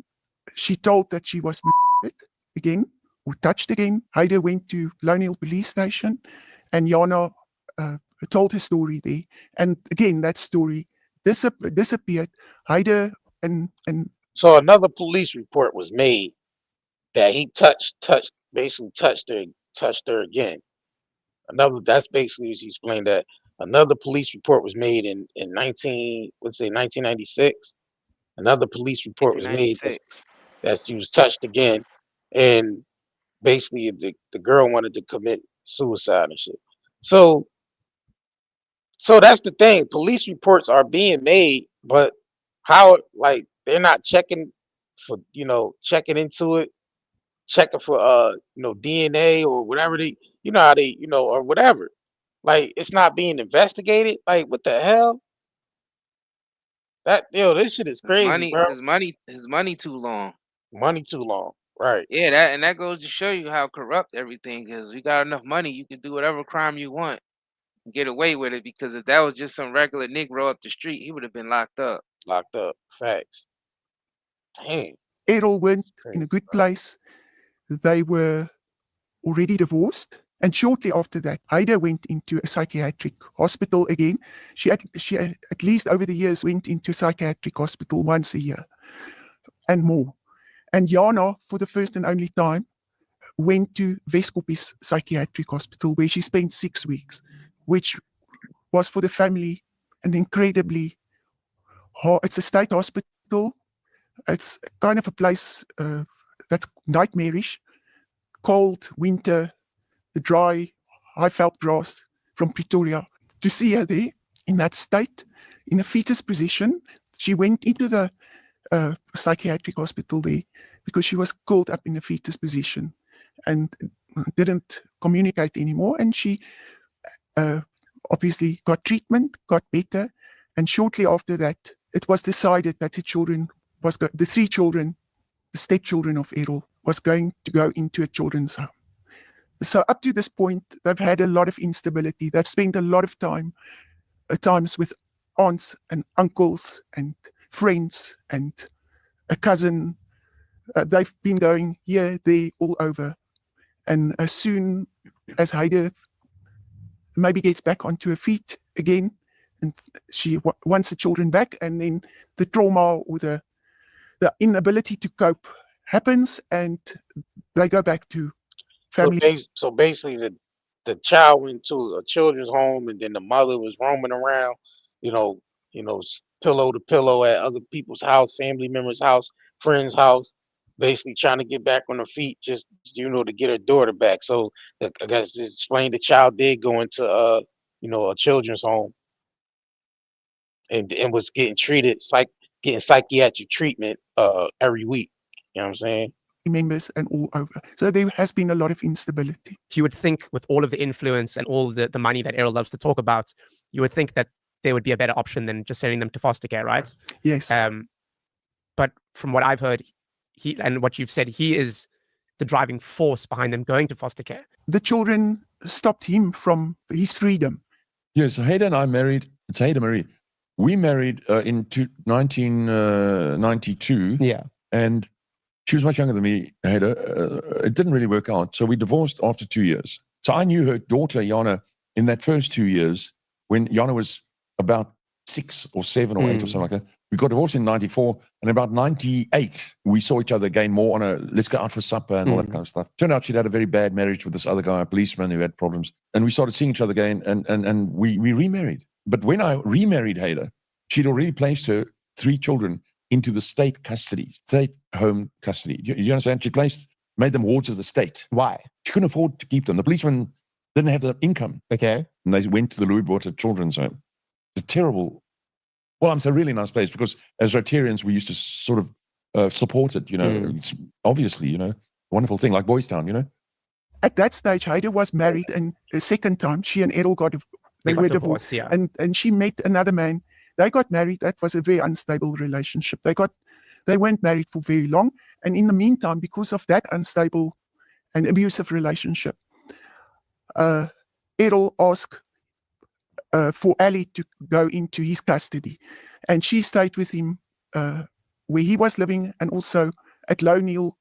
She told that she was again or touched again. Heide went to Lone Hill Police Station, and Jana told her story there. And again, that story disappeared. Heide and So another police report was made that he basically touched her again. That's basically, as he explained, that another police report was made in 1996. Another police report was made that she was touched again, and basically the girl wanted to commit suicide and shit. So that's the thing. Police reports are being made, but how, like, they're not checking for, checking into it, checking for DNA or whatever how they, or whatever. Like, it's not being investigated. Like, what the hell? This shit is crazy, bro. His money too long. Money too long. Right. Yeah, that goes to show you how corrupt everything is. You got enough money, you can do whatever crime you want and get away with it, because if that was just some regular Negro up the street, he would have been locked up. Locked up. Facts. Dang. Errol went in a good place. They were already divorced. And shortly after that, Heide went into a psychiatric hospital again. She at least over the years went into a psychiatric hospital once a year and more. And Jana, for the first and only time, went to Weskoppies Psychiatric Hospital, where she spent 6 weeks, which was for the family an incredibly hard. It's a state hospital. It's kind of a place that's nightmarish. Cold, winter, the dry, high-felt grass from Pretoria. To see her there in that state, in a fetus position, she went into the psychiatric hospital there because she was curled up in a fetus position and didn't communicate anymore. And she obviously got treatment, got better. And shortly after that, it was decided that the 3 children, the stepchildren of Errol, was going to go into a children's home. So up to this point, they've had a lot of instability. They've spent a lot of time, times with aunts and uncles and friends and a cousin. They've been going here, there, all over. And as soon as Heide maybe gets back onto her feet again, and she wants the children back, and then the trauma or the inability to cope happens, and they go back to family. So basically, the child went to a children's home, and then the mother was roaming around, pillow to pillow at other people's house, family members' house, friends' house, basically trying to get back on her feet, just to get her daughter back. So I guess to explain, the child did go into a children's home, and was getting getting psychiatric treatment every week. You know what I'm saying? Members and all over. So there has been a lot of instability. You would think, with all of the influence and all the money that Errol loves to talk about, you would think that there would be a better option than just sending them to foster care, right? Yes. But from what I've heard, and what you've said, he is the driving force behind them going to foster care. The children stopped him from his freedom. Yes, Heide and I married. It's Heide Marie. We married in 1992. Yeah. And she was much younger than me, Heide. It didn't really work out. So we divorced after 2 years. So I knew her daughter, Jana, in that first 2 years, when Jana was about 6 or 7 or 8 or something like that. We got divorced in 94, and about 98, we saw each other again more on let's go out for supper and all that kind of stuff. Turned out she'd had a very bad marriage with this other guy, a policeman who had problems. And we started seeing each other again, and we remarried. But when I remarried Heide, she'd already placed her 3 children into the state custody, state home custody. You understand? She made them wards of the state. Why? She couldn't afford to keep them. The policemen didn't have the income. Okay. And they went to the Louis Botha Children's Home. It's a terrible, well, it's a really nice place because as Rotarians, we used to sort of support it, It's obviously, wonderful thing, like Boys Town, At that stage, Heide was married, and the second time, she and Errol got divorced. Yeah. And she met another man. They got married. That was a very unstable relationship. They weren't married for very long. And in the meantime, because of that unstable and abusive relationship, Errol asked for Ali to go into his custody. And she stayed with him where he was living, and also at Low Neil,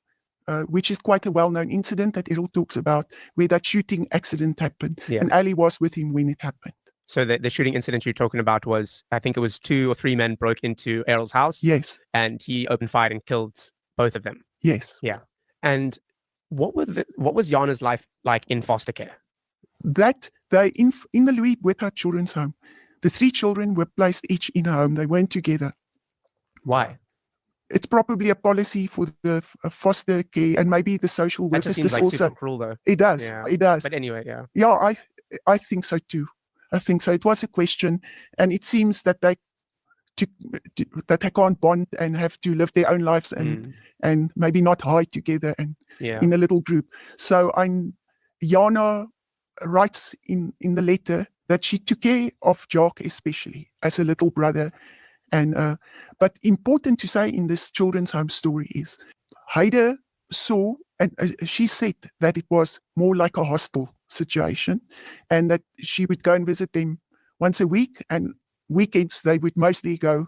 which is quite a well-known incident that Errol talks about, where that shooting accident happened. Yeah. And Ali was with him when it happened. So the shooting incident you're talking about was, I think it was 2 or 3 men broke into Errol's house. Yes, And he opened fire and killed both of them. yes. Yeah. And what was Jana's life like in foster care? That they in the Louis Botha Children's Home, the 3 children were placed each in a home. They weren't together. Why? It's probably a policy for the foster care and maybe the social That workers. just seems This like also super cruel, though. it does. Yeah. It does. But anyway, yeah. Yeah, I think so too. I think so. It was a question, and it seems that they can't bond and have to live their own lives and maybe not hide together and Yeah. in a little group. So Jana writes in the letter that she took care of Jock especially as a little brother. And but important to say in this children's home story is Heide saw, and she said that it was more like a hostel situation, and that she would go and visit them once a week, and weekends they would mostly go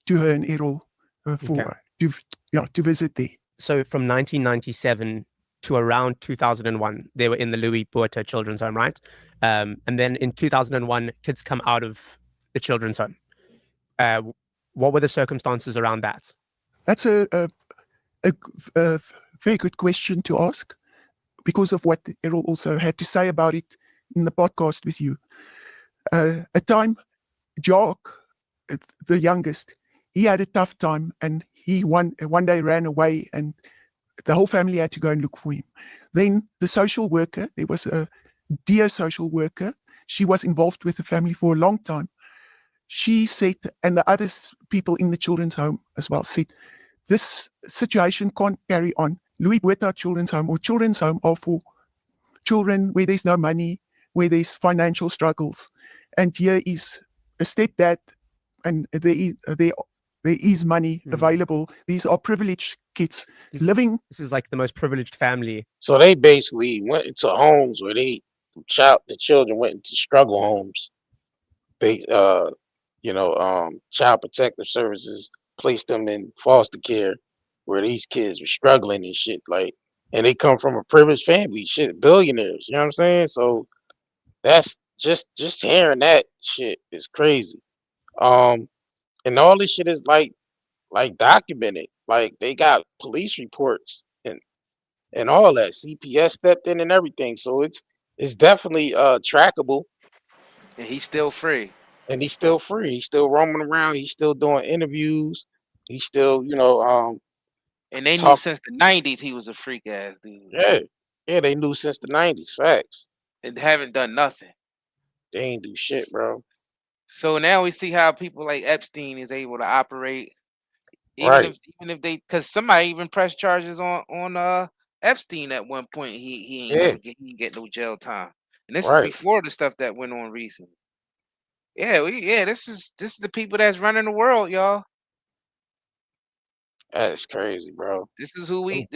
to her and Errol to visit there. So from 1997 to around 2001, they were in the Louis Botha Children's Home, right? And then in 2001, kids come out of the children's home. What were the circumstances around that? That's a very good question to ask, because of what Errol also had to say about it in the podcast with you. A time, Jock, the youngest, he had a tough time, and he one day ran away, and the whole family had to go and look for him. Then the social worker, there was a dear social worker, she was involved with the family for a long time. She said, and the other people in the children's home as well said, this situation can't carry on. Louis Botha Children's Home or Children's Home are for children where there's no money, where there's financial struggles. And here is a stepdad, and there is money available. These are privileged kids living. This is like the most privileged family. So they basically went into homes where the children went into struggle homes. They Child Protective Services placed them in foster care where these kids were struggling and shit, and they come from a privileged family, shit, billionaires, you know what I'm saying? So that's just hearing that shit is crazy. And all this shit is like documented. Like they got police reports and all that. CPS stepped in and everything. So it's definitely trackable. And he's still free. And he's still free. He's still roaming around. He's still doing interviews. He's still, And they knew talk. since the 90s he was a freak ass dude. Yeah, they knew since the 90s. Facts. And haven't done nothing. They ain't do shit, bro. So now we see how people like Epstein is able to operate. Even Right. if they, because somebody even pressed charges on Epstein at one point. He ain't get no jail time. And this is before the stuff that went on recently. This is the people that's running the world, y'all. That's crazy, bro. This is who we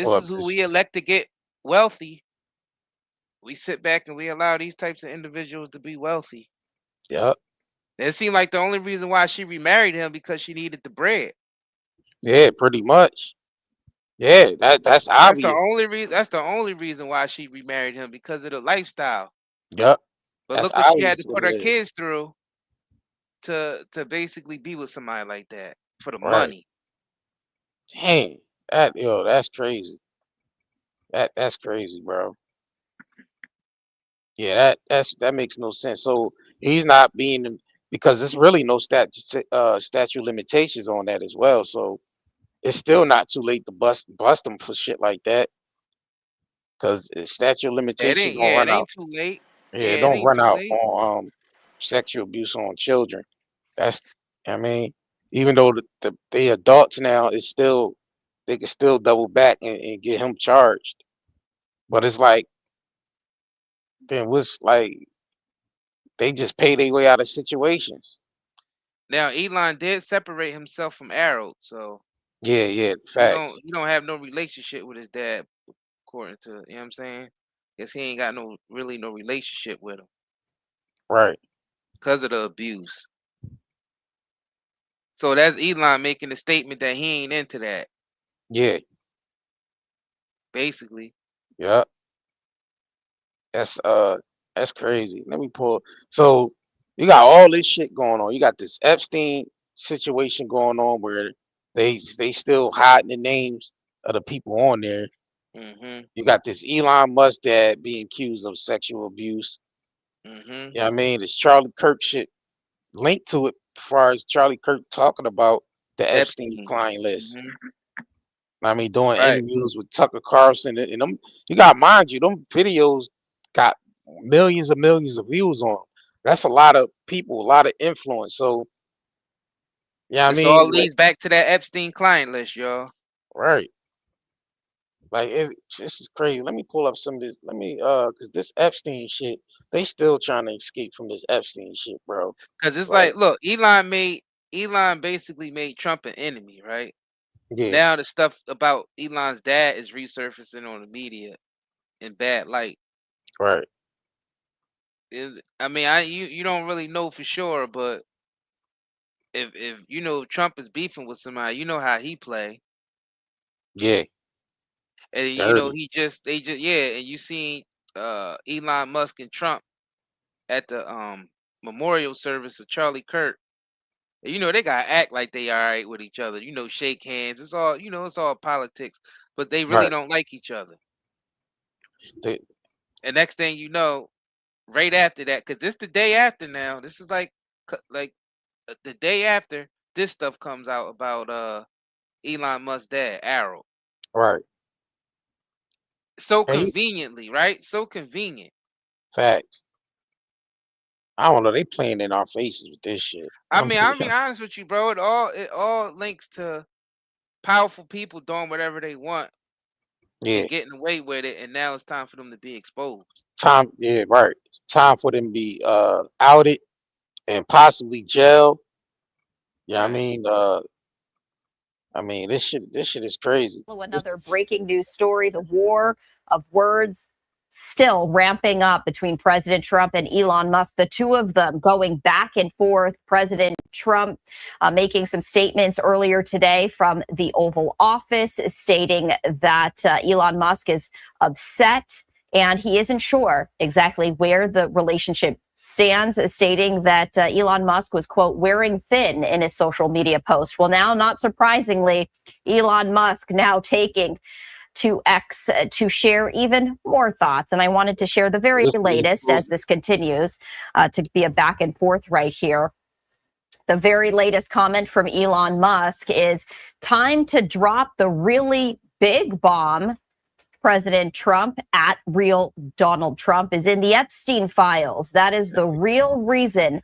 elect to get wealthy. We sit back and we allow these types of individuals to be wealthy. Yep. It seemed like the only reason why she remarried him because she needed the bread. Yeah, pretty much. Yeah, that's obvious. That's the only reason why she remarried him, because of the lifestyle. Yep. But look what she had to put her kids through to basically be with somebody like that for the money. Dang, that's crazy. That's crazy, bro. Yeah, that makes no sense. So he's not being because there's really no statute limitations on that as well. So it's still not too late to bust them for shit like that, because statute of limitations don't it run ain't out. too late. Yeah, it Yeah, it don't ain't run too out late. on sexual abuse on children. That's, I mean, even though they adults now, it's still, they can still double back and get him charged. But it's like, then what's like, they just pay their way out of situations. Now Elon did separate himself from Errol, so Yeah, he facts. don't have no relationship with his dad, according to, you know what I'm saying? Guess he ain't got no relationship with him Right. because of the abuse. So that's Elon making a statement that he ain't into that, Yeah, basically. yeah. That's crazy. Let me pull. So you got all this shit going on. You got this Epstein situation going on where they still hiding the names of the people on there. Mm-hmm. You got this Elon Musk dad being accused of sexual abuse. Mm-hmm. Yeah, I mean, it's Charlie Kirk shit linked to it as far as Charlie Kirk talking about the Epstein Epstein. client list. Mm-hmm. I mean, doing Right. interviews with Tucker Carlson and them. You got, mind you, them videos got millions of views on 'em. That's a lot of people, a lot of influence. So yeah, I This all mean, like, leads back to that Epstein client list, y'all. right, like this is crazy. Let me pull up some of this. Let me because this Epstein shit, they still trying to escape from this Epstein shit, bro. Because it's Like, like, look, Elon basically made Trump an enemy, right? yeah, Now the stuff about Elon's dad is resurfacing on the media in bad light. right, I mean, you don't really know for sure, but if you know Trump is beefing with somebody, you know how he play, yeah, and you know dirty, they just yeah, and you seen Elon Musk and Trump at the memorial service of Charlie Kirk. And, you know they gotta act like they all right with each other. You know, shake hands. It's all it's all politics, but they really right. don't like each other. They, And next thing you know, right after that, because this the day after now. This is like the day after this stuff comes out about Elon Musk's dad, Errol. right. So And you, conveniently, right? So convenient. facts. I don't know. They playing in our faces with this shit. I mean, I'll be honest with you, bro. It all links to powerful people doing whatever they want Yeah. and getting away with it, and now it's time for them to be exposed. Time, yeah, right. It's time for them to be outed and possibly jailed. Yeah, Right. I mean this shit is crazy. Another breaking news story: the war of words still ramping up between President Trump and Elon Musk, the two of them going back and forth. President Trump making some statements earlier today from the Oval Office, stating that Elon Musk is upset and he isn't sure exactly where the relationship stands, stating that Elon Musk was, quote, wearing thin in his social media post. Well, now, not surprisingly, Elon Musk now taking to X to share even more thoughts. And I wanted to share the very latest as this continues to be a back and forth right here. The very latest comment from Elon Musk is time to drop the really big bomb. President Trump at real Donald Trump is in the Epstein files. That is the real reason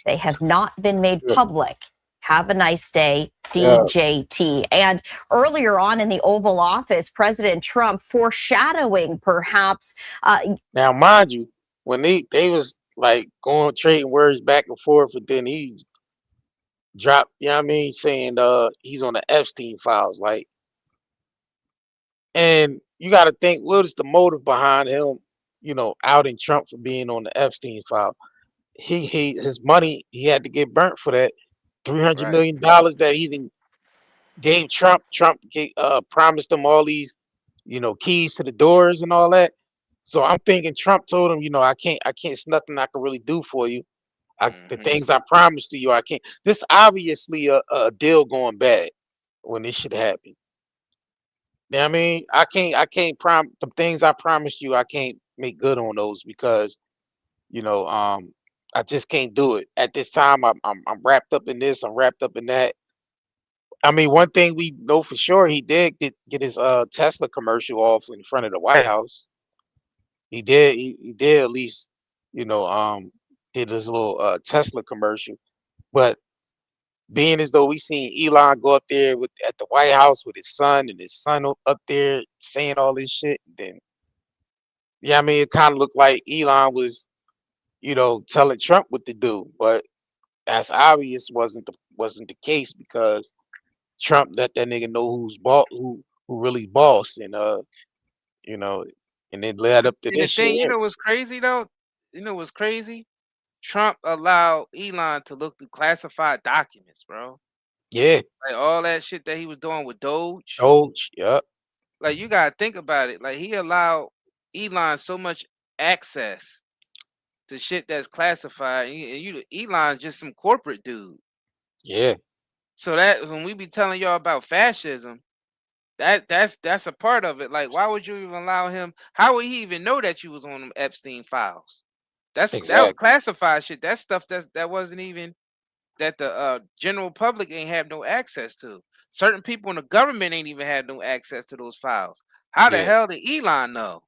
they have not been made public. Have a nice day, DJT. And earlier on in the Oval Office, President Trump foreshadowing perhaps. Now, mind you, when they was like going trading words back and forth, but then he dropped, you know what I mean, saying he's on the Epstein files, like, and you got to think, what is the motive behind him, outing Trump for being on the Epstein file? His money, he had to get burnt for that $300 Right. million that he even gave Trump. Trump promised him all these, keys to the doors and all that. So I'm thinking Trump told him, I can't, it's nothing I can really do for you. The Mm-hmm. things I promised to you, I can't. This obviously a deal going bad when this should happen. You know what I mean? I can't the things I promised you, I can't make good on those because, you know, um, I just can't do it at this time. I'm wrapped up in this. I'm wrapped up in that. I mean, one thing we know for sure, he did get his Tesla commercial off in front of the White House. He did. He did at least, you know, did his little Tesla commercial. But being as though we seen Elon go up there with at the White House with his son and his son up there saying all this shit, then yeah, I mean, it kind of looked like Elon was, you know, telling Trump what to do. But that's obvious wasn't the case because Trump let that nigga know who really boss, and you know, and it led up to And the this thing, you shit. know what's crazy though? You know what's crazy? Trump allowed Elon to look through classified documents, bro. Yeah, Like all that shit that he was doing with Doge. Doge. Yep. Like you gotta think about it. Like he allowed Elon so much access to shit that's classified. And Elon's just some corporate dude. Yeah. So that when we be telling y'all about fascism, that's a part of it. Like, why would you even allow him? How would he even know that you was on them Epstein files? That was Exactly. classified shit. That stuff that wasn't even that the general public ain't have no access to. Certain people in the government ain't even had no access to those files. How the Yeah. hell did Elon know?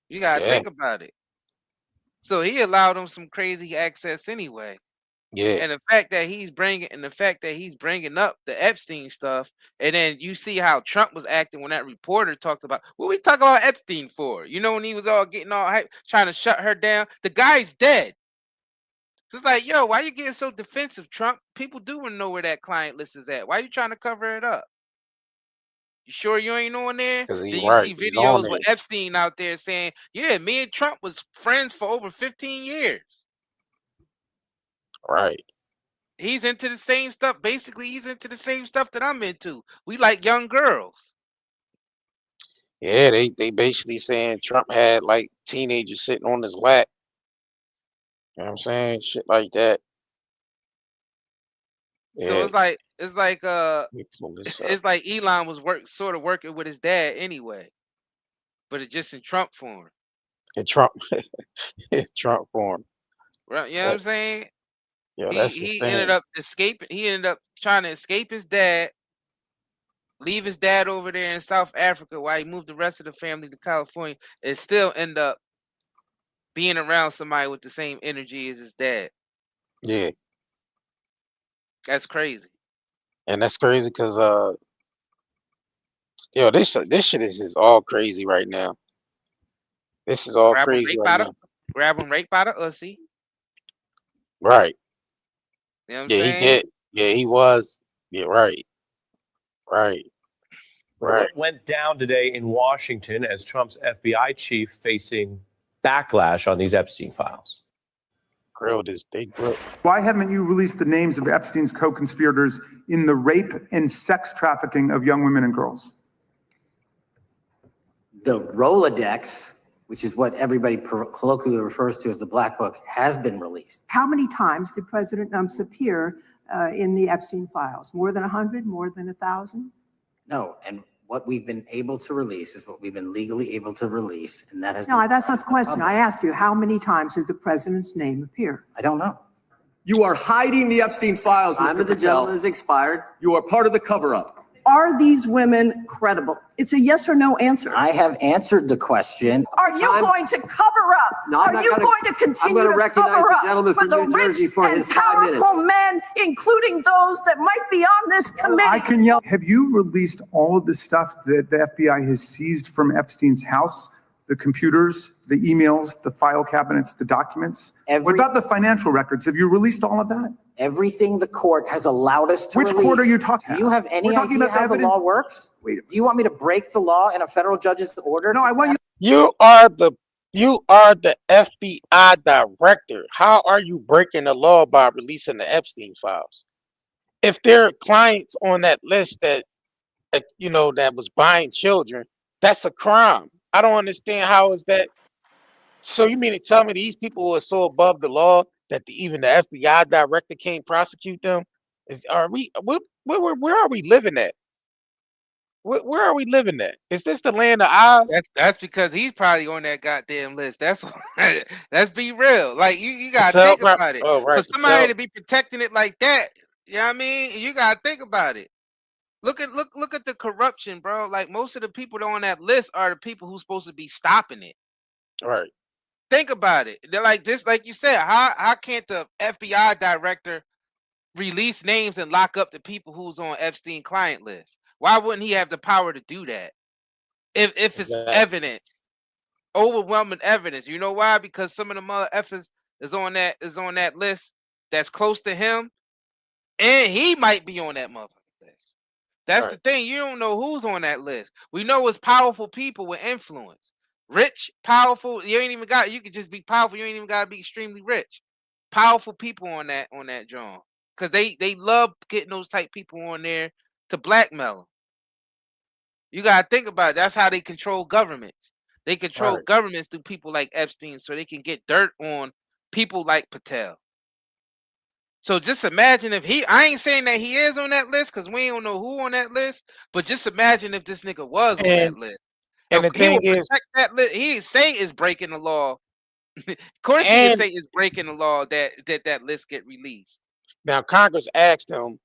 You gotta Yeah. think about it. So he allowed him some crazy access anyway. Yeah. And the fact that he's bringing up the Epstein stuff, and then you see how Trump was acting when that reporter talked about what we talk about Epstein for. You know, when he was all getting all hype, trying to shut her down. The guy's dead. So it's like, yo, why you getting so defensive, Trump? People do want to know where that client list is at. Why you trying to cover it up? You sure you ain't on there? Cause Then he's you right. see He's on videos with it. Epstein out there saying, yeah, me and Trump was friends for over 15 years. Right. He's into the same stuff. Basically, he's into the same stuff that I'm into. We like young girls. Yeah. They basically saying Trump had like teenagers sitting on his lap. You know what I'm saying? Shit like that. So Yeah. Let me pull this up. it's like Elon was sort of working with his dad anyway, but it's just in Trump form. And Trump, Trump form. Right? You know what I'm That, saying? yo, that's He ended insane. up escaping. He ended up trying to escape his dad, leave his dad over there in South Africa while he moved the rest of the family to California, and still end up being around somebody with the same energy as his dad. Yeah. That's crazy. And that's crazy because yo, this shit is just all crazy right now. This is all Grab him crazy right right by the now. ussy. Right. You know what I'm Yeah, he saying? did. Yeah, he was. Yeah, right. Right. Well, Right. what went down today in Washington as Trump's FBI chief facing backlash on these Epstein files? Grilled is they grilled. Why haven't you released the names of Epstein's co-conspirators in the rape and sex trafficking of young women and girls? The Rolodex, which is what everybody colloquially refers to as the Black Book, has been released. How many times did President Trump appear in the Epstein files? More than 100? More than 1,000? No, and what we've been able to release is what we've been legally able to release, and that has. No, that's not the question. I asked you, how many times did the president's name appear? I don't know. You are hiding the Epstein files, Mr. Patel. The gentleman is expired. You are part of the cover-up. Are these women credible? It's a yes or no answer. I have answered the question. Are you going to cover up? No, I'm Are you going to continue to cover up for the rich and powerful men, including those that might be on this committee? I can yell. Have you released all of the stuff that the FBI has seized from Epstein's house? The computers, the emails, the file cabinets, the documents? What about the financial records? Have you released all of that? Everything the court has allowed us to Which release. court are you talking about? Do you have any We're talking idea about the how the evidence. law works? Wait. Do you want me to break the law in a federal judge's order? No, I want you. You are the FBI director. How are you breaking the law by releasing the Epstein files? If there are clients on that list that that was buying children, that's a crime. I don't understand how is that. So you mean to tell me these people are so above the law that even the FBI director can't prosecute them? Where are we living at? Where are we living at? Is this the land of Oz? That's because he's probably on that goddamn list. That's why, let's be real. Like you gotta Patel, think about it. oh For right, somebody Patel. to be protecting it like that, you know what I mean? You gotta think about it. Look at the corruption, bro. Like most of the people that are on that list are the people who's supposed to be stopping it. Right. Think about it. They're like this, like you said, how can't the FBI director release names and lock up the people who's on Epstein client list? Why wouldn't he have the power to do that? If it's evidence, overwhelming evidence. You know why? Because some of the mother effers is on that list that's close to him, and he might be on that motherfucking list. That's the thing. You don't know who's on that list. We know it's powerful people with influence. Rich, powerful. You ain't even got. You could just be powerful. You ain't even got to be extremely rich. Powerful people on that joint, because they love getting those type people on there to blackmail them. You gotta think about it. That's how they control governments. They control governments through people like Epstein, so they can get dirt on people like Patel. So just imagine if I ain't saying that he is on that list because we don't know who on that list, but just imagine if this nigga was on that list. And the He will thing is, protect that list. He ain't say is breaking the law. Of course, he and say is breaking the law that list get released. now Congress asked him,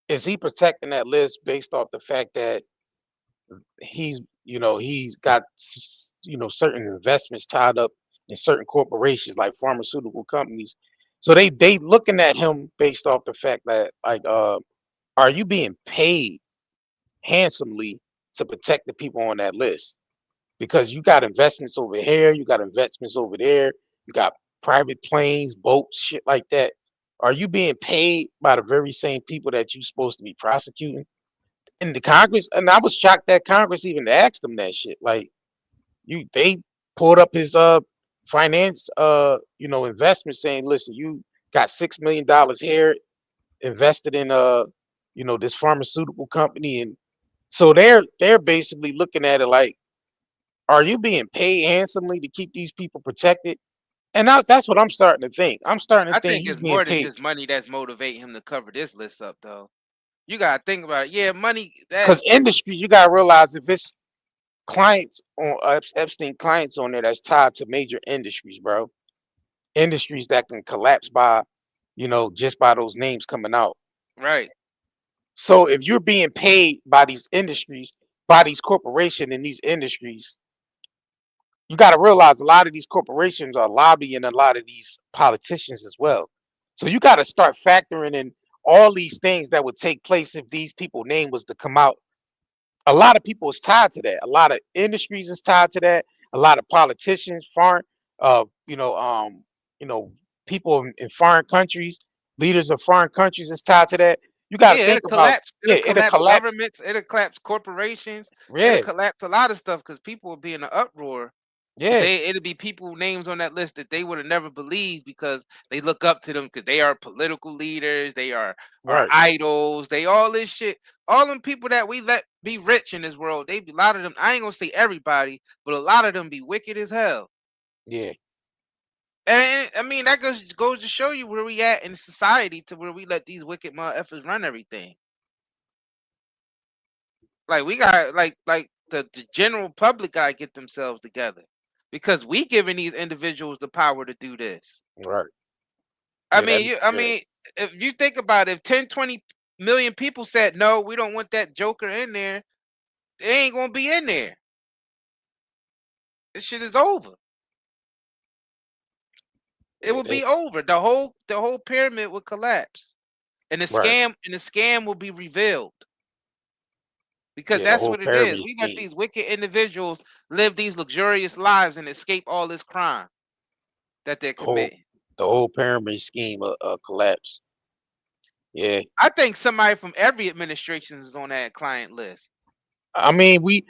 is he protecting that list based off the fact that he's got certain investments tied up in certain corporations like pharmaceutical companies. So they looking at him based off the fact that like are you being paid handsomely to protect the people on that list? Because you got investments over here, you got investments over there, you got private planes, boats, shit like that. Are you being paid by the very same people that you're supposed to be prosecuting? And the Congress, and I was shocked that Congress even asked him that shit. Like they pulled up his finance investment saying, listen, you got $6 million here invested in this pharmaceutical company. And so they're basically looking at it like, are you being paid handsomely to keep these people protected? And that's what I'm starting to think. I'm starting to I think think he's it's being more than paid just money that's motivating him to cover this list up, though. You gotta think about it. Yeah, money that because industry. You gotta realize if it's clients on Epstein clients on there that's tied to major industries, bro. Industries that can collapse by, just by those names coming out. right. So if you're being paid by these industries, by these corporations in these industries, you got to realize a lot of these corporations are lobbying a lot of these politicians as well. So you got to start factoring in all these things that would take place if these people name was to come out. A lot of people is tied to that. A lot of industries is tied to that. A lot of politicians, foreign, uh, you know, um, people in foreign countries, leaders of foreign countries is tied to that. You got to Yeah, think about, yeah, it'll it'll collapse collapse. governments, it'll collapse corporations, it'll Yeah, collapse a lot of stuff because people will be in an uproar. Cause yeah, it'll be people names on that list that they would have never believed because they look up to them because they are political leaders, they are right, idols, they all this shit. All them people that we let be rich in this world, a lot of them. I ain't gonna say everybody, but a lot of them be wicked as hell. yeah, And I mean that goes to show you where we at in society to where we let these wicked motherfuckers run everything. Like we got like the general public gotta get themselves together because we giving these individuals the power to do this. right. I Yeah, that mean, makes I sense. mean, if you think about it, if 10, 20 million people said no, we don't want that joker in there, they ain't gonna be in there. This shit is over. It Yeah, will be over. The whole pyramid would collapse. And right. the scam will be revealed. Because Yeah, the that's whole what it is. pyramid We let scheme, these wicked individuals live these luxurious lives and escape all this crime that they're the whole committing. the whole pyramid scheme collapse. Yeah, I think somebody from every administration is on that client list. I mean we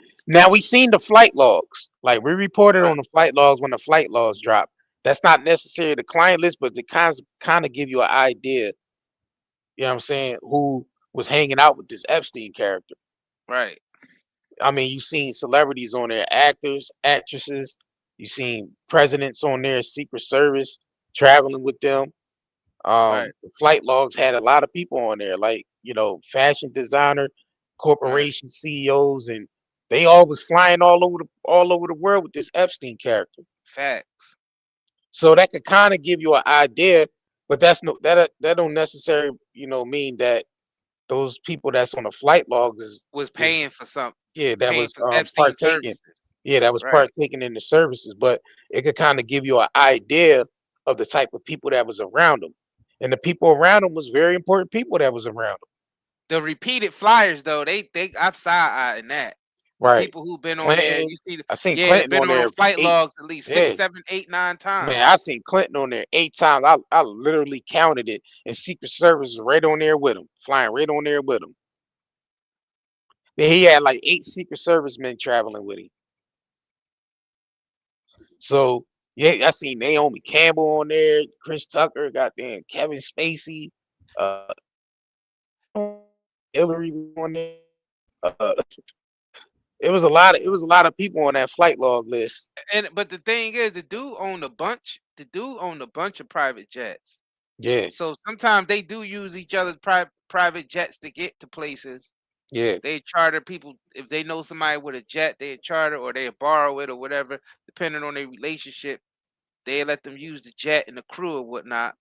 seen the flight logs. Like we reported Right. on the flight logs when the flight logs dropped. That's not necessarily the client list, but it kind of give you an idea. You know what I'm saying? Who was hanging out with this Epstein character? Right. I mean, you seen celebrities on there, actors, actresses. You seen presidents on there, Secret Service traveling with them. Right. The flight logs had a lot of people on there, like fashion designer. corporation CEOs, and they all was flying all over the world with this Epstein character. Facts. So that could kind of give you an idea, but that don't necessarily mean that those people that's on the flight logs Was paying for something. that Paying was for Epstein partaking. services. Yeah, that was Right. partaking in the services, but it could kind of give you an idea of the type of people that was around them. And the people around them was very important people that was around them. The repeated flyers though, they I'm side-eyeing that. The Right. people who've been on there, Clinton, you see, I seen yeah, they've Clinton been on on there flight 8. logs at least Yeah. 6, 7, 8, 9 times. Man, I seen Clinton on there 8 times. I literally counted it, and Secret Service was right on there with him, flying right on there with him. Then he had like 8 Secret Service men traveling with him. So yeah, I seen Naomi Campbell on there, Chris Tucker, goddamn Kevin Spacey, Hillary on there. It was a lot of people on that flight log list. But the thing is, the dude owned a bunch of private jets. Yeah. So sometimes they do use each other's private jets to get to places. Yeah. They charter people if they know somebody with a jet, they charter or they borrow it or whatever, depending on their relationship. They let them use the jet and the crew or whatnot.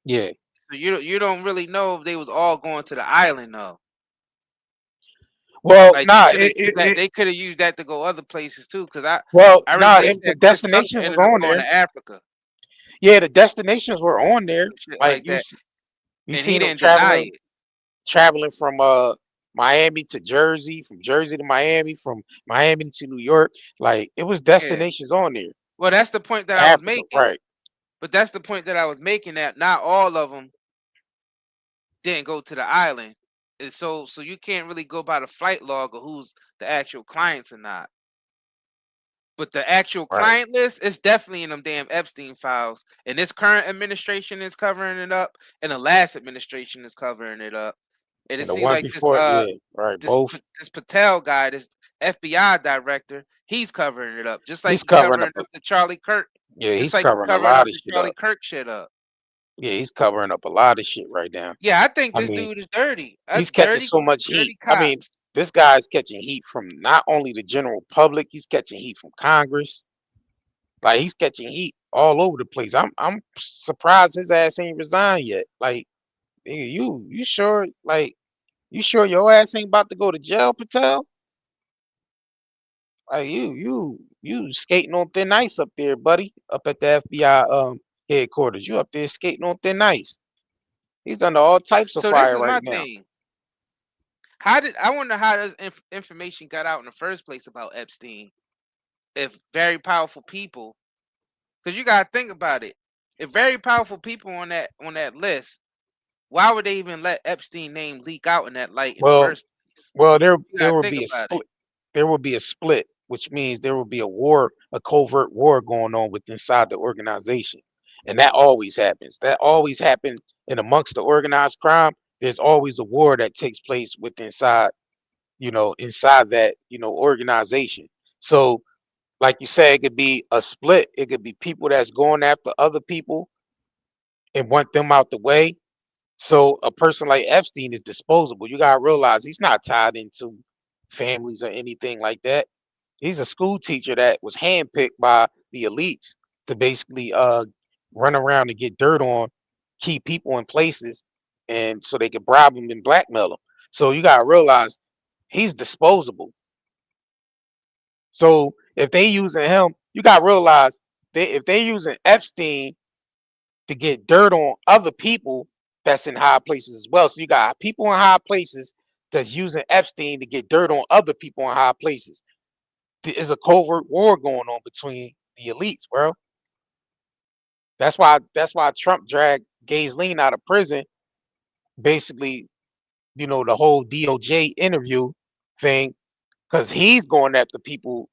Yeah. So you don't really know if they was all going to the island though. Well, Like nah, they could have used that to go other places too. Cause I remember they the said Chris Tucker destinations was ended up on going there. to Africa. Yeah, the destinations were on there. Shit Like like that. you And he seen them didn't deny it. traveling from Miami to Jersey, from Jersey to Miami, from Miami to New York. Like it was destinations on there. Well, that's the point that I was Africa, making. right? But that's the point that I was making, that not all of them didn't go to the island. And so you can't really go by the flight log of who's the actual clients or not. But the actual Right. client list is definitely in them damn Epstein files. And this current administration is covering it up, and the last administration is covering it up. And it And the seems one like before, right, both. this Patel guy, this FBI director, he's covering it up, just like He's he's covering covering up. up the Charlie Kirk. Yeah, Just he's like he's covering a covering lot up of the shit Charlie up. Kirk shit up. Yeah, he's covering up a lot of shit right now. Yeah, I think I this mean, dude is dirty. That's he's catching dirty, so much dirty heat. I mean, cops. this guy's catching heat from not only the general public, he's catching heat from Congress. Like he's catching heat all over the place. I'm surprised his ass ain't resigned yet. Like, nigga, you sure? Like, you sure your ass ain't about to go to jail, Patel? Like you skating on thin ice up there, buddy. Up at the FBI headquarters. You up there skating on thin ice. He's under all types of So this fire is my right now. thing. I wonder how this information got out in the first place about Epstein? If very powerful people, because you gotta think about it. If very powerful people on that list, why would they even let Epstein name leak out in that light in the first place? Well, there You gotta will think be a about split. it. There will be a split, which means there will be a war, a covert war going on with inside the organization, and that always happens. That always happens in amongst the organized crime. There's always a war that takes place with inside that organization. So, like you said, it could be a split. It could be people that's going after other people and want them out the way. So a person like Epstein is disposable. You gotta realize he's not tied into families or anything like that. He's a school teacher that was handpicked by the elites to basically run around and get dirt on key people in places, and so they could bribe them and blackmail them. So you gotta realize he's disposable. So if they using him, you gotta realize if they using Epstein to get dirt on other people that's in high places as well. So you got people in high places that's using Epstein to get dirt on other people in high places. There's a covert war going on between the elites, bro. That's why Trump dragged Ghislaine out of prison. Basically, the whole DOJ interview thing, because he's going after people.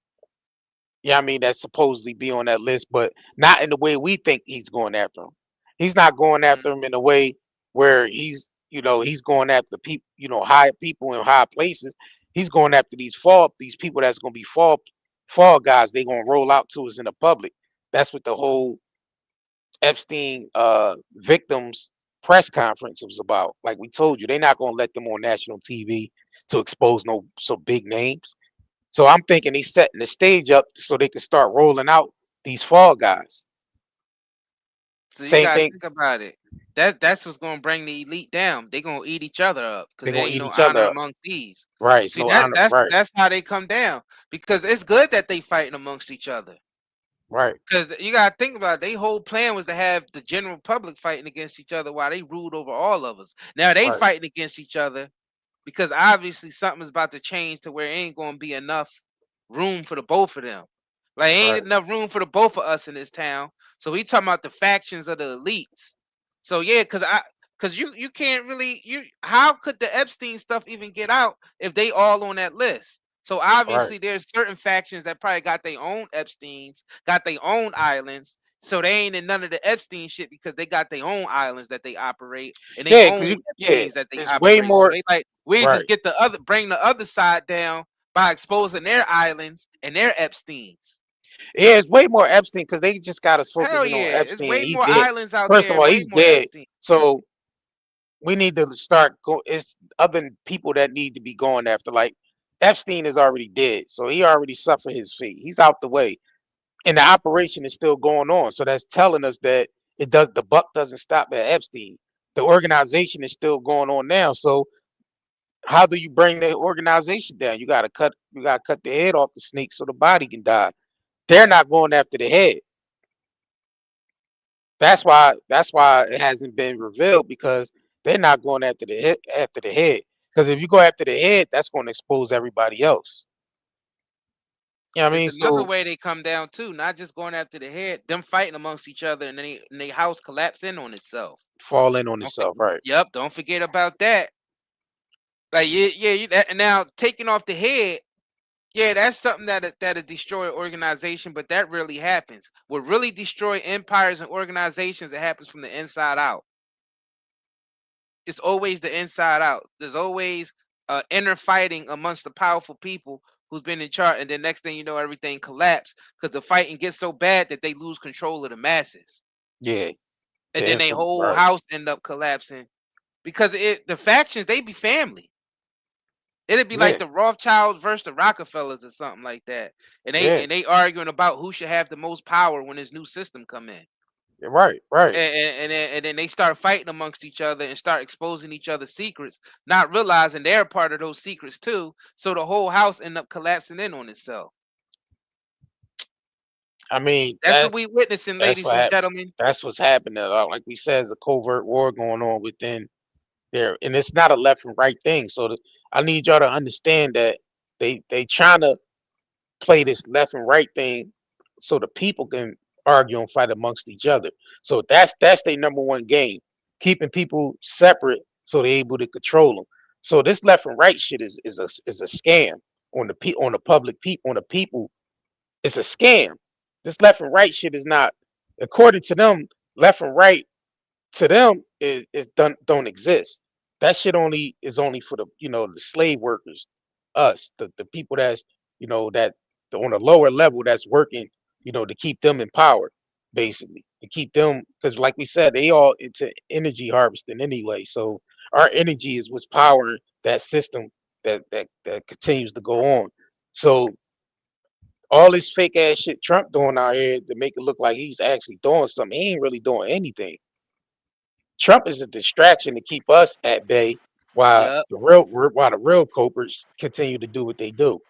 Yeah, I mean that supposedly be on that list, but not in the way we think he's going after them. He's not going after them in a way where he's going after people, high people in high places. He's going after these people that's gonna be fall guys. They gonna roll out to us in the public. That's what the whole Epstein victims press conference was about. Like we told you, they're not gonna let them on national TV. to expose no so big names. So I'm thinking they setting the stage up so they can start rolling out these fall guys. So you Same gotta thing. think about it. That's what's gonna bring the elite down. They're gonna eat each other up because They're there gonna ain't eat no each honor other up. among thieves. Right. It's See no honor. Right. that's how they come down. Because it's good that they fighting amongst each other. Right. Because you gotta think about it. Their whole plan was to have the general public fighting against each other while they ruled over all of us. Now they Right. fighting against each other because obviously something's about to change to where it ain't gonna be enough room for the both of them. Like ain't Right. enough room for the both of us in this town. So he talking about the factions of the elites. So yeah, cause you can't really how could the Epstein stuff even get out if they all on that list? So Right. obviously there's certain factions that probably got their own Epsteins, got their own islands. So they ain't in none of the Epstein shit because they got their own islands that they operate and they Yeah. own Yeah. Epsteins that they It's way operate. So more. they like we just Right. get bring the other side down by exposing their islands and their Epsteins. Yeah. It's way more Epstein because they just got us Hell focusing on yeah, it's Epstein. way He's more dead. islands out First of there, all, way he's more dead. Epstein. So we need to start go. It's other people that need to be going after. Like Epstein is already dead, so he already suffered his fate. He's out the way, and the operation is still going on. So that's telling us that it does. The buck doesn't stop at Epstein. The organization is still going on now. So how do you bring the organization down? You gotta cut. You gotta cut the head off the snake so the body can die. They're not going after the head. That's why. That's why it hasn't been revealed because they're not going after the head. After the head, because if you go after the head, that's going to expose everybody else. You know what I It's mean? another So way they come down too, not just going after the head, them fighting amongst each other and then they house collapse in on itself. fall in on Don't for- itself, right? Yep, don't forget about that. Like now taking off the head, yeah, that's something that'll destroy an organization, but that really happens. What really destroy empires and organizations, it happens from the inside out. It's always the inside out. There's always inner fighting amongst the powerful people who's been in charge, and then next thing you know, everything collapse because the fighting gets so bad that they lose control of the masses, Yeah, and the then they influence, whole right? house end up collapsing because the factions they be family. It'd be like Yeah, the Rothschilds versus the Rockefellers or something like that, and yeah, they arguing about who should have the most power when this new system come in. right, right. And then they start fighting amongst each other and start exposing each other's secrets, not realizing they're part of those secrets too. So the whole house end up collapsing in on itself. I mean, That's what we witnessing, that's ladies what and happened. gentlemen. That's what's happening. Like we said, it's a covert war going on within there, and it's not a left and right thing. So I need y'all to understand that they trying to play this left and right thing so the people can argue and fight amongst each other. So that's their number one game, keeping people separate so they're able to control them. So this left and right shit is a scam on the public people on the people. It's a scam. This left and right shit is not, according to them. Left and right to them is don't exist. That shit only for the the slave workers, us, the people that's that on a lower level that's working, to keep them in power, basically to keep them because like we said, they all into energy harvesting anyway. So our energy is what's powering that system that continues to go on. So all this fake ass shit Trump doing out here to make it look like he's actually doing something, he ain't really doing anything. Trump is a distraction to keep us at bay while Yep, the real culprits continue to do what they do.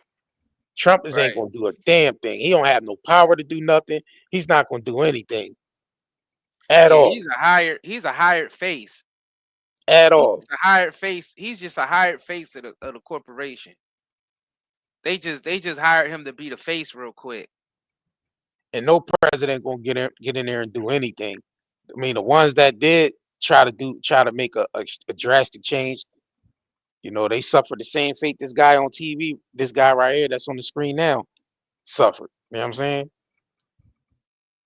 Trump ain't right. gonna do a damn thing. He don't have no power to do nothing. He's not gonna do anything at Yeah, all. he's a hired face. At He's all. just a hired face. He's just a hired face of the corporation. They just hired him to be the face real quick. And no president gonna get in there and do anything. I mean, the ones that did try to make a drastic change, they suffered the same fate this guy on TV, this guy right here that's on the screen now, suffered. You know what I'm saying?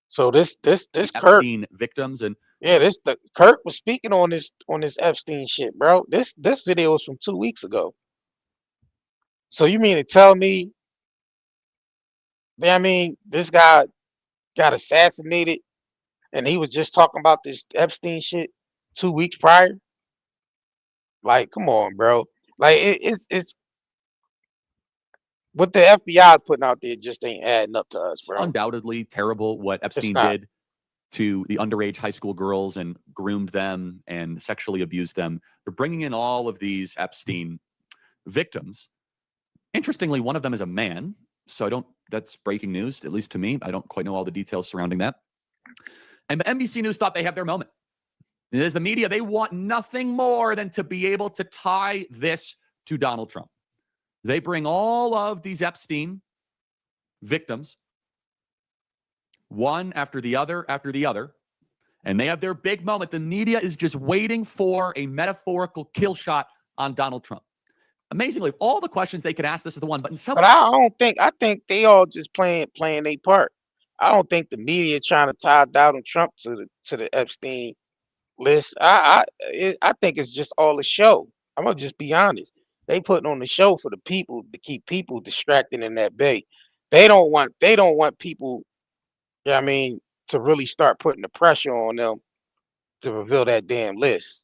So this Kirk, Epstein victims and yeah, the Kirk was speaking on this Epstein shit, bro. This video was from 2 weeks ago. So you mean to tell me, I mean, this guy got assassinated and he was just talking about this Epstein shit 2 weeks prior? Like, come on, bro. Like it's what the FBI is putting out there just ain't adding up to us, It's bro. undoubtedly terrible what Epstein not. did to the underage high school girls and groomed them and sexually abused them. They're bringing in all of these Epstein victims. Interestingly, one of them is a man. So that's breaking news, at least to me. I don't quite know all the details surrounding that. And the NBC News thought they had their moment. It is the media. They want nothing more than to be able to tie this to Donald Trump. They bring all of these Epstein victims, one after the other, and they have their big moment. The media is just waiting for a metaphorical kill shot on Donald Trump. Amazingly, all the questions they could ask, this is the one. But I think they all just playing their part. I don't think the media trying to tie Donald Trump to the Epstein list. I think it's just all a show. I'm gonna just be honest. They putting on the show for the people to keep people distracted in that bay. They don't want people, you know what I mean, to really start putting the pressure on them to reveal that damn list.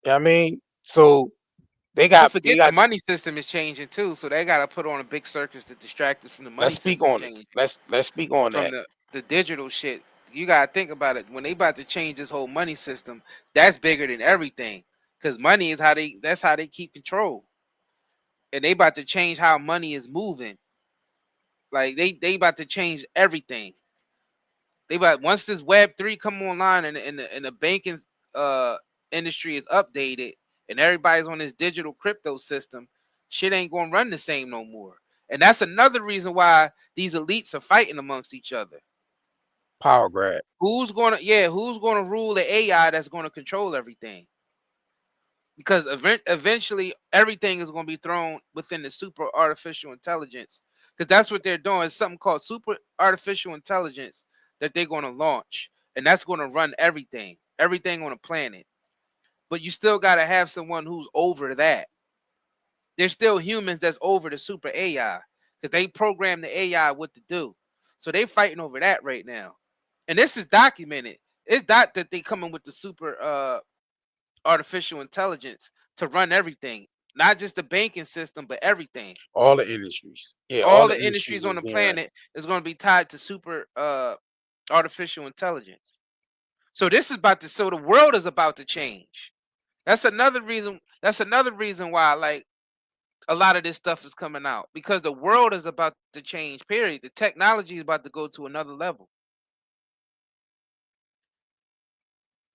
You know what I mean? So they Don't got forget the money system is changing too, so they gotta put on a big circus to distract us from the money let's speak system on it. changing. Let's speak on From that. the digital shit. You gotta think about it. When they about to change this whole money system, that's bigger than everything. Because money is that's how they keep control. And they about to change how money is moving. Like they about to change everything. Once this Web3 come online and the banking industry is updated and everybody's on this digital crypto system, shit ain't gonna run the same no more. And that's another reason why these elites are fighting amongst each other. Power grab. Who's gonna rule the AI that's gonna control everything? Because eventually everything is gonna be thrown within the super artificial intelligence. Because that's what they're doing. It's something called super artificial intelligence that they're gonna launch, and that's gonna run everything on the planet. But you still gotta have someone who's over that. There's still humans that's over the super AI because they program the AI what to do. So they fighting over that right now. And this is documented. It's not that they coming with the super artificial intelligence to run everything, not just the banking system, but everything. All the industries. Yeah, all the industries on the planet is going to be tied to super artificial intelligence. So the world is about to change. That's another reason why like a lot of this stuff is coming out, because the world is about to change, period. The technology is about to go to another level.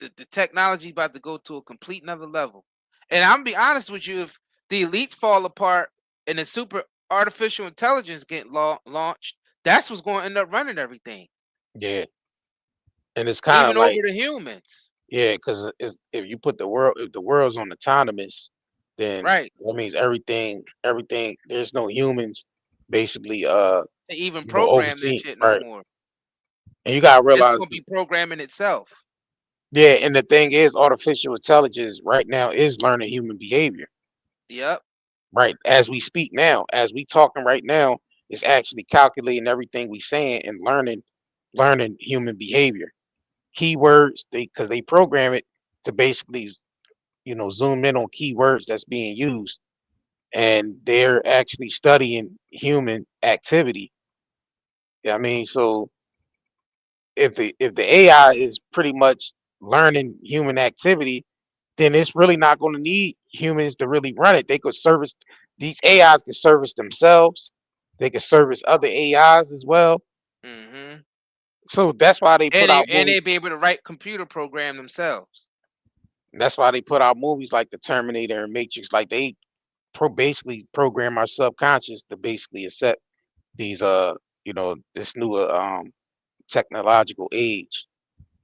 The technology about to go to a complete another level. And I'm be honest with you, if the elites fall apart and the super artificial intelligence get launched, that's what's going to end up running everything. Yeah. And it's kind of even like over the humans. Yeah, because if you put if the world's on autonomous, then Right. that means everything. There's no humans, basically. They even program this overseeing, shit no right? more. And you gotta It's realize, going to be programming itself. yeah. And the thing is, artificial intelligence right now is learning human behavior. Yep. Right, as we speak now, as we talking right now, it's actually calculating everything we saying and learning human behavior. Keywords, because they program it to basically, zoom in on keywords that's being used, and they're actually studying human activity. I mean, so if the AI is pretty much learning human activity, then it's really not going to need humans to really run it. They could service these AIs can service themselves. They can service other AIs as well. Mm-hmm. So that's why they put out and movies. they be able to write computer program themselves. That's why they put out movies like the Terminator and Matrix. Like they basically program our subconscious to basically accept these this new technological age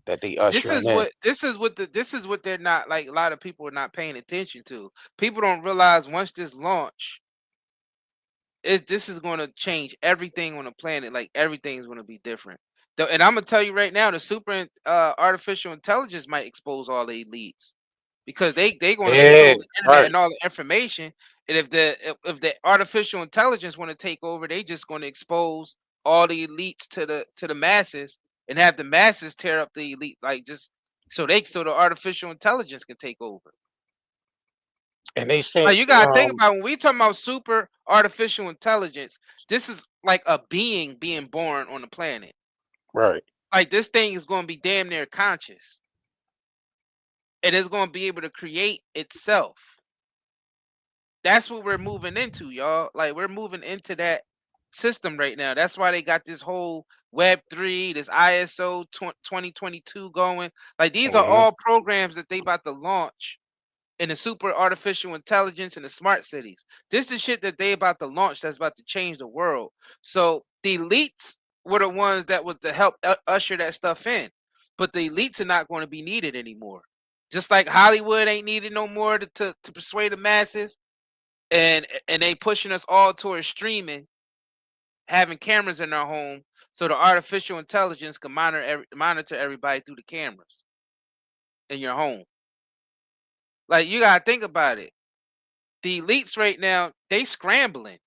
that they This ushering is in. what they're not, like, a lot of people are not paying attention to. People don't realize once this launch, this is going to change everything on the planet. Like everything's going to be different. And I'm gonna tell you right now, the super artificial intelligence might expose all the elites, because they going to control the internet and all the information. And if the artificial intelligence want to take over, they just going to expose all the elites to the masses and have the masses tear up the elite, like just so the artificial intelligence can take over. And they say, Like, you gotta think about when we talking about super artificial intelligence, this is like a being born on the planet. right. Like, this thing is gonna be damn near conscious. And it's gonna be able to create itself. That's what we're moving into, y'all. Like, we're moving into that system right now. That's why they got this whole Web3, this ISO 2022 going. Like, these are all programs that they about to launch in the super artificial intelligence and the smart cities. This is shit that they about to launch that's about to change the world. So the elites were the ones that was to help usher that stuff in. But the elites are not going to be needed anymore. Just like Hollywood ain't needed no more to persuade the masses. And they pushing us all towards streaming, having cameras in our home, so the artificial intelligence can monitor everybody through the cameras in your home. Like, you gotta think about it. The elites right now, they scrambling.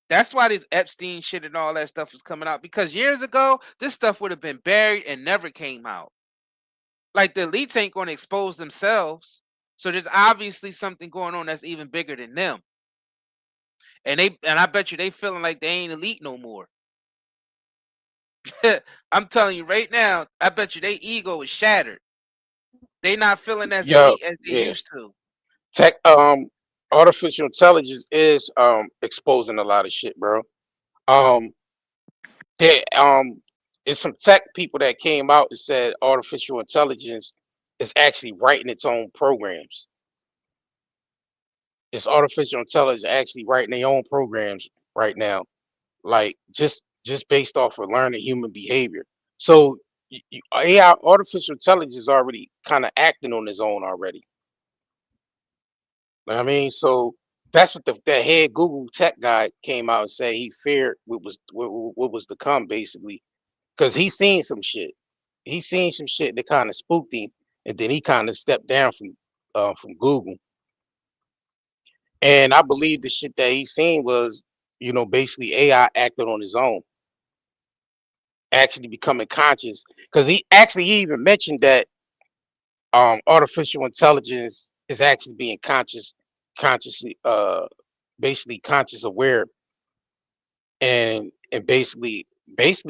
That's why this Epstein shit and all that stuff is coming out. Because years ago, this stuff would have been buried and never came out. Like, the elites ain't going to expose themselves. So there's obviously something going on that's even bigger than them. And I bet you they feeling like they ain't elite no more. I'm telling you right now, I bet you their ego is shattered. They not feeling as elite as they used to. Tech, artificial intelligence is exposing a lot of shit, bro. There, it's some tech people that came out and said artificial intelligence is actually writing its own programs. It's artificial intelligence actually writing their own programs right now, like just based off of learning human behavior. So AI, artificial intelligence, is already kind of acting on its own already. You know what I mean, so that's what the head Google tech guy came out and said he feared what was to come, basically, because he seen some shit. He seen some shit that kind of spooked him, and then he kind of stepped down from Google. And I believe the shit that he seen was, basically AI acted on his own, actually becoming conscious. Because he even mentioned that artificial intelligence is actually being consciously, basically conscious aware, and basically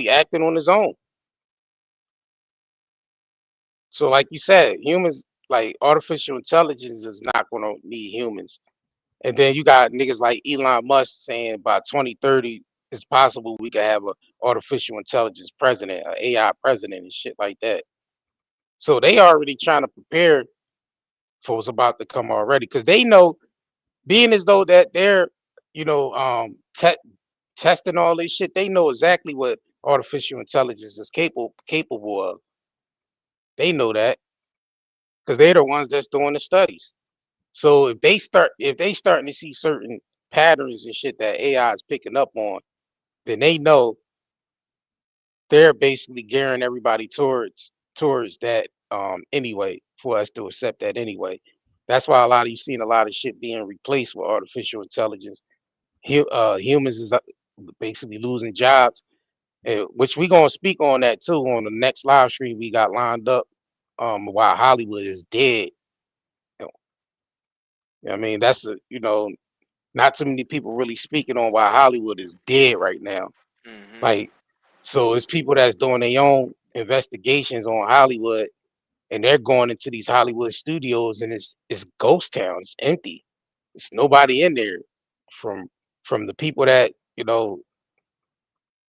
acting on his own. So, like you said, humans, like artificial intelligence, is not going to need humans. And then you got niggas like Elon Musk saying by 2030 it's possible we could have a artificial intelligence president, an AI president, and shit like that. So they already trying to prepare for what's about to come already, because they know, being as though that they're, testing all this shit, they know exactly what artificial intelligence is capable of. They know that because they're the ones that's doing the studies. So if they starting to see certain patterns and shit that AI is picking up on, then they know they're basically gearing everybody towards that anyway, for us to accept that anyway. That's why you've seen a lot of shit being replaced with artificial intelligence. Humans is basically losing jobs, which we gonna speak on that too on the next live stream we got lined up. While Hollywood is dead. I mean, that's not too many people really speaking on why Hollywood is dead right now. Like, so it's people that's doing their own investigations on Hollywood, and they're going into these Hollywood studios, and it's ghost town. It's empty. It's nobody in there, from the people that,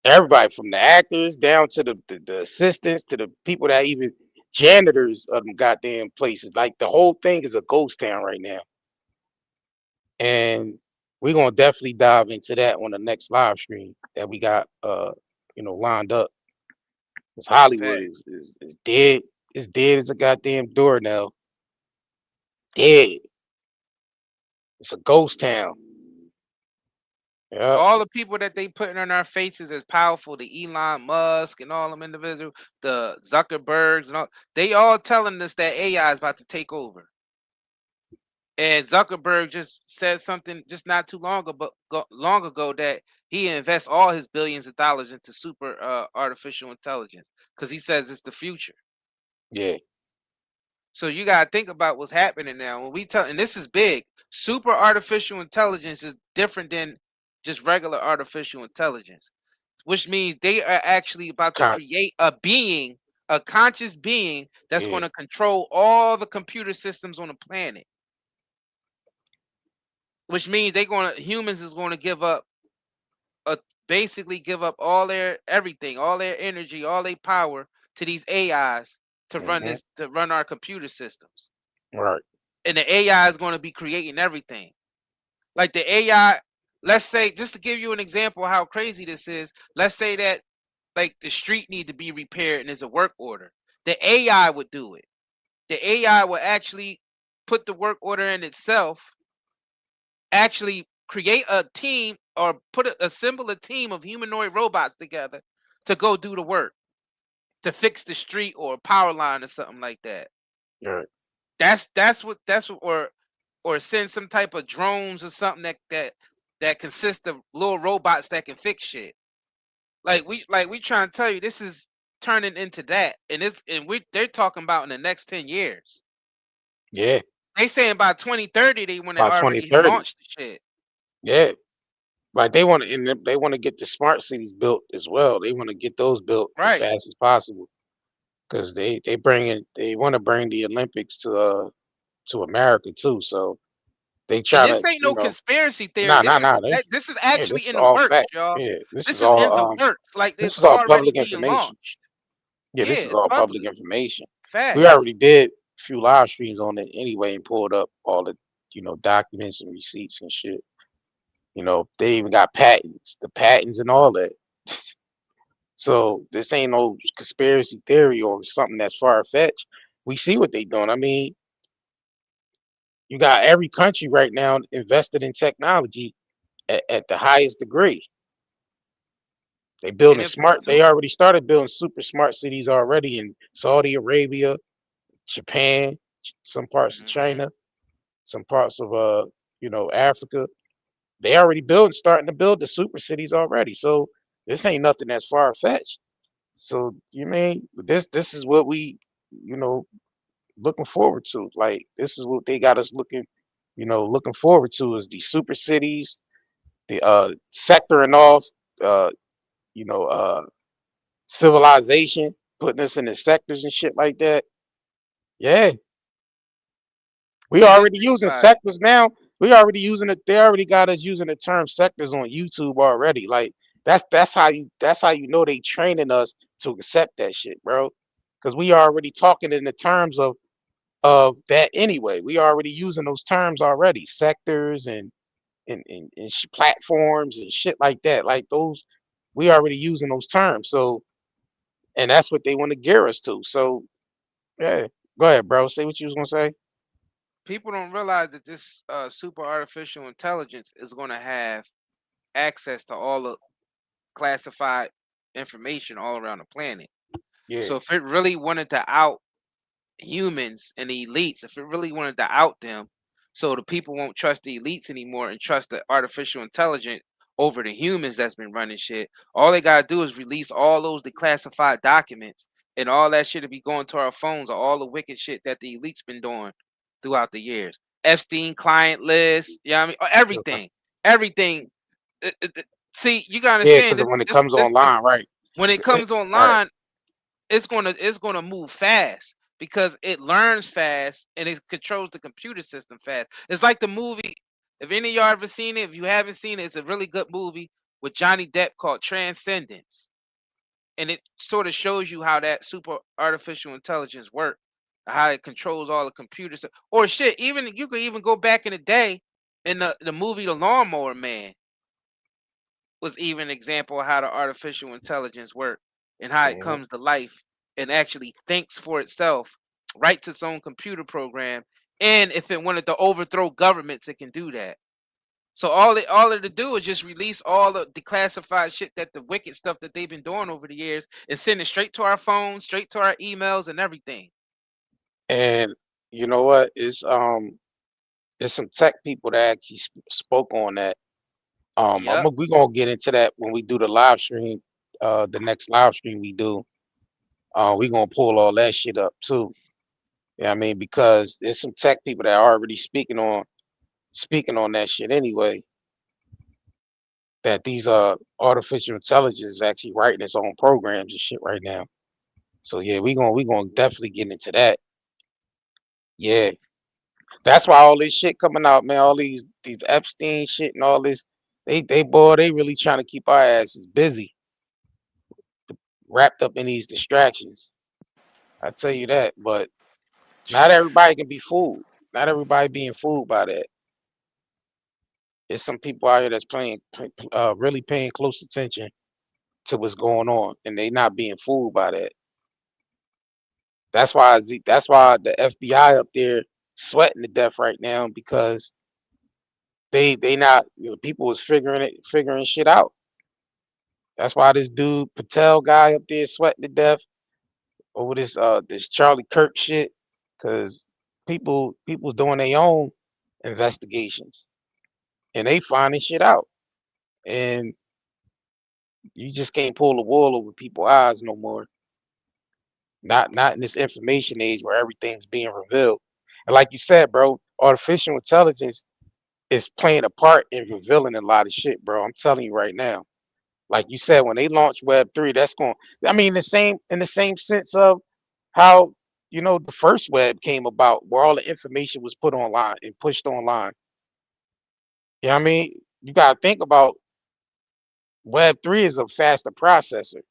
everybody, from the actors down to the assistants, to the people that even janitors of them goddamn places. Like, the whole thing is a ghost town right now. And we're gonna definitely dive into that on the next live stream that we got lined up. Because Hollywood is dead. It's dead as a goddamn door now. Dead. It's a ghost town. Yeah. All the people that they putting on our faces as powerful, the Elon Musk and all them individuals, the Zuckerbergs and all, they all telling us that AI is about to take over. And Zuckerberg just said something just not too long ago that he invests all his billions of dollars into super artificial intelligence because he says it's the future. Yeah. So you gotta think about what's happening now. When we tell, and this is big, super artificial intelligence is different than just regular artificial intelligence, which means they are actually about to create a being, a conscious being that's going to control all the computer systems on the planet. Which means humans is going to give up, basically give up all their everything, all their energy, all their power to these AIs to run our computer systems. Right. And the AI is going to be creating everything. Like the AI, let's say, just to give you an example of how crazy this is, let's say that like the street need to be repaired and there's a work order. The AI would do it. The AI would actually put the work order in itself, actually create a team or assemble a team of humanoid robots together to go do the work, to fix the street or a power line or something like that. Right. That's what or send some type of drones or something that consists of little robots that can fix shit. Like we trying to tell you, this is turning into that, and they're talking about in the next 10 years. Yeah. They saying by 2030 they want to By already 2030. launch the shit. Yeah. Like they want to get the smart cities built as well. They want to get those built as fast as possible. Because they want to bring the Olympics to America too. So they And try this to, ain't no conspiracy theory. nah. This is actually This is in the all works, fact. y'all. Yeah, this This is is in all the works. Like this it's is all already public being information. launched. Yeah, this is all public information. We Facts. already did a few live streams on it anyway and pulled up all the documents and receipts and shit. They even got the patents and all that. So this ain't no conspiracy theory or something that's far fetched. We see what they doing. I mean, you got every country right now invested in technology at the highest degree. They building smart. They already started building super smart cities already in Saudi Arabia, Japan, some parts of China, some parts of Africa. They already starting to build the super cities already. So this ain't nothing that's far fetched. So this is what we looking forward to. Like this is what they got us looking forward to is the super cities, the sectoring off, uh, you know, civilization, putting us in the sectors and shit like that. Yeah, we already using sectors now. We already using it. They already got us using the term sectors on YouTube already. Like that's how you know they training us to accept that shit, bro. Because we already talking in the terms of that anyway. We already using those terms already, sectors and platforms and shit like that. Like those, we already using those terms. So, and that's what they want to gear us to. So, yeah, go ahead, bro. Say what you was gonna say. People don't realize that this super artificial intelligence is going to have access to all the classified information all around the planet. Yeah. So if it really wanted to out humans and the elites, if it really wanted to out them, so the people won't trust the elites anymore and trust the artificial intelligence over the humans that's been running shit, all they gotta do is release all those declassified documents, and all that shit will be going to our phones, or all the wicked shit that the elites been doing throughout the years. Epstein client list, you know what I mean? Everything. See, you gotta Yeah, understand because this. when it comes online, right? When it comes Right. online, it's gonna move fast because it learns fast and it controls the computer system fast. It's like the movie. If any of y'all ever seen it, if you haven't seen it, it's a really good movie with Johnny Depp called Transcendence, and it sort of shows you how that super artificial intelligence works, how it controls all the computers. Or shit, even you could even go back in the day in the movie The Lawnmower Man was even an example of how the artificial intelligence works and how it comes to life and actually thinks for itself, writes its own computer program, and if it wanted to overthrow governments, it can do that. So all it to do is just release all the declassified shit, that the wicked stuff that they've been doing over the years, and send it straight to our phones, straight to our emails, and everything. And you know what? There's some tech people that actually spoke on that. We're gonna get into that when we do the live stream. The next live stream we do, we're gonna pull all that shit up too. Yeah, I mean, because there's some tech people that are already speaking on that shit anyway. That these artificial intelligence is actually writing its own programs and shit right now. So yeah, we gonna definitely get into that. Yeah, that's why all this shit coming out, man. All these Epstein shit and all this, they really trying to keep our asses busy, wrapped up in these distractions. I tell you that, but not everybody can be fooled. Not everybody being fooled by that. There's some people out here that's really paying close attention to what's going on, and they not being fooled by that. That's why the FBI up there sweating to death right now because they not people is figuring shit out. That's why this dude Patel guy up there sweating to death over this Charlie Kirk shit because people's doing their own investigations and they finding shit out and you just can't pull the wool over people's eyes no more. Not in this information age where everything's being revealed. And like you said, bro, artificial intelligence is playing a part in revealing a lot of shit, bro. I'm telling you right now. Like you said, when they launch Web3, that's going. I mean, in the same sense of how the first web came about, where all the information was put online and pushed online. You know what I mean? You got to think about Web3 is a faster processor,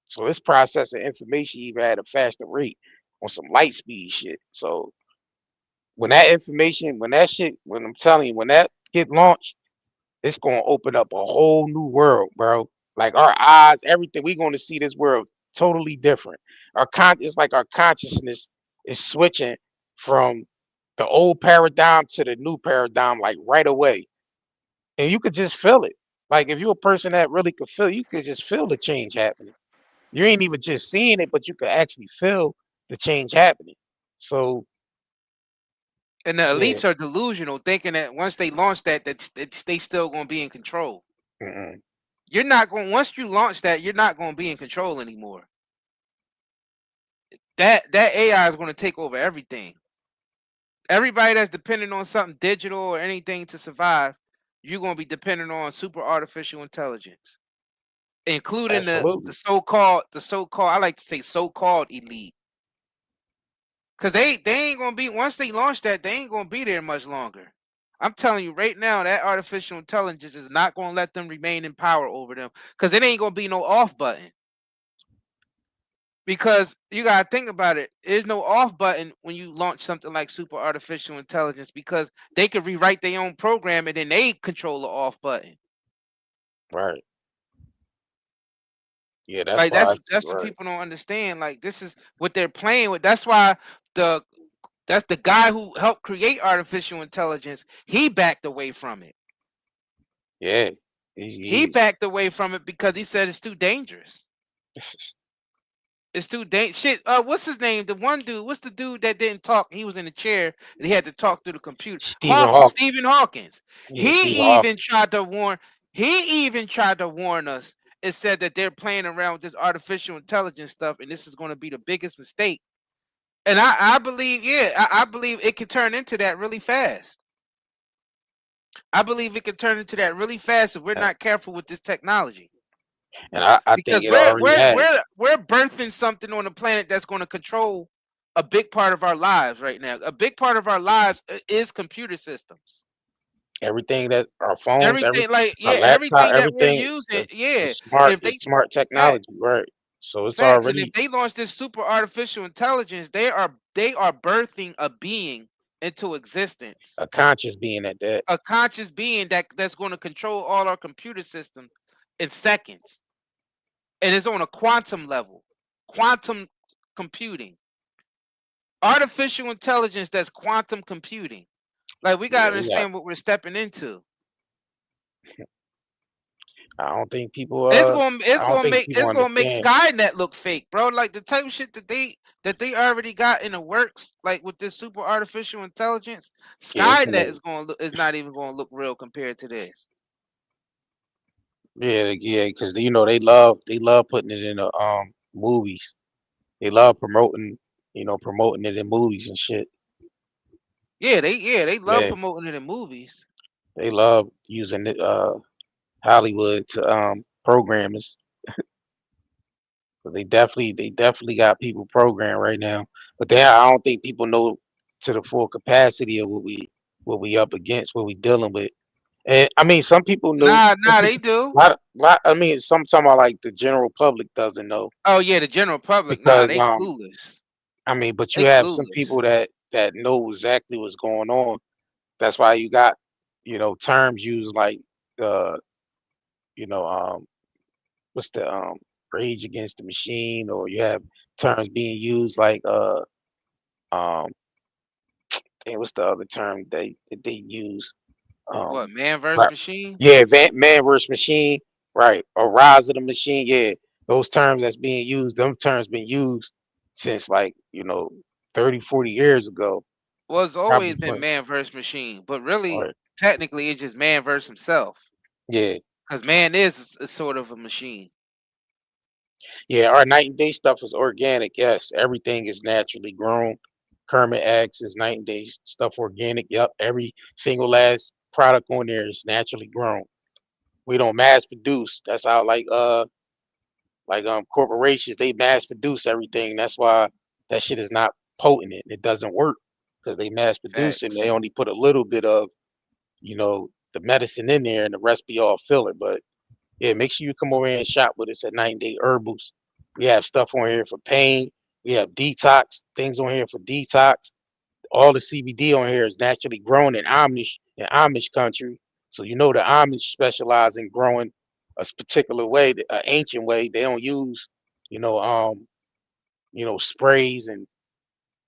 so it's processing information even at a faster rate on some light speed shit. So when that information, when I'm telling you, when that get launched, it's gonna open up a whole new world, bro. Like our eyes, everything, we're gonna see this world totally different. It's like our consciousness is switching from the old paradigm to the new paradigm, like right away. And you could just feel it. Like if you're a person that really could feel, you could just feel the change happening. You ain't even just seeing it, but you could actually feel the change happening. So And the yeah. elites are delusional, thinking that once they launch that they still gonna be in control. Mm-mm. You're not going once you launch that, you're not gonna be in control anymore. That AI is gonna take over everything. Everybody that's dependent on something digital or anything to survive, you're gonna be dependent on super artificial intelligence, including the Absolutely. so-called I like to say so-called elite. Cause they ain't gonna be once they launch that, they ain't gonna be there much longer. I'm telling you right now, that artificial intelligence is not gonna let them remain in power over them, cause it ain't gonna be no off button. Because you gotta think about it, there's no off button when you launch something like super artificial intelligence, because they could rewrite their own program and then they control the off button. Right. Yeah, that's Like why. that's what Right. people don't understand. Like this is what they're playing with. That's why the that's the guy who helped create artificial intelligence. He backed away from it. Yeah. He backed away from it because he said it's too dangerous. It's too dangerous. Shit. What's his name? The one dude. What's the dude that didn't talk? He was in the chair and he had to talk through the computer. Stephen Hawking. Stephen Hawkins. Yeah, Stephen Hawking. He even tried to warn us. It said that they're playing around with this artificial intelligence stuff, and this is going to be the biggest mistake. And I believe, I believe it could turn into that really fast. I believe it could turn into that really fast if we're not careful with this technology. And I Because think it already has. we're birthing something on the planet that's going to control a big part of our lives right now. A big part of our lives is computer systems. Everything that our phones, Everything our laptop, everything that we're everything using, is smart. If they It's smart technology, right? So it's facts, and if already they launch this super artificial intelligence, they are birthing a being into existence. a conscious being at that. A conscious being that's going to control all our computer systems in seconds. And it's on a quantum level. Quantum computing. Artificial intelligence that's quantum computing. Like we gotta Yeah, we got. understand what we're stepping into. I don't think people. It's I don't think people gonna make understand. Skynet look fake, bro. Like the type of shit that they already got in the works, like with this super artificial intelligence. Yeah, it's Skynet gonna. is not even gonna look real compared to this. Yeah, because they love putting it in the movies. They love promoting, promoting it in movies and shit. Yeah, they love Yeah. promoting it in movies. They love using it, Hollywood to program us. But they definitely got people programmed right now. But I don't think people know to the full capacity of what we up against, what we dealing with. And I mean, some people knew. Nah, they do. I mean, some talking about like the general public doesn't know Oh yeah, the general public. Nah, because they clueless. I mean, but you They have some clueless. people that know exactly what's going on. That's why you got terms used like you know what's the rage against the machine, or you have terms being used like um dang, what's the other term that they use? What, man versus Right. machine? Yeah, man versus machine, right? Or rise of the machine. Yeah, those terms that's being used, them terms been used since like 30, 40 years ago. Well, it's always Probably been 20. man versus machine, but really, Right. technically, it's just man versus himself. Yeah. Because man is sort of a machine. Yeah, our night and day stuff is organic. Yes, everything is naturally grown. Kermit eggs is night and day stuff organic. Yep, every single last product on there is naturally grown. We don't mass produce. That's how corporations, they mass produce everything. That's why that shit is not potent. It doesn't work because they mass produce it and they only put a little bit of the medicine in there and the rest be all filler. But yeah, make sure you come over here and shop with us at 9 Day Herbals. We have stuff on here for pain. We have detox things on here for detox. All the CBD on here is naturally grown in Amish country. So the Amish specialize in growing a particular way, an ancient way. They don't use, sprays and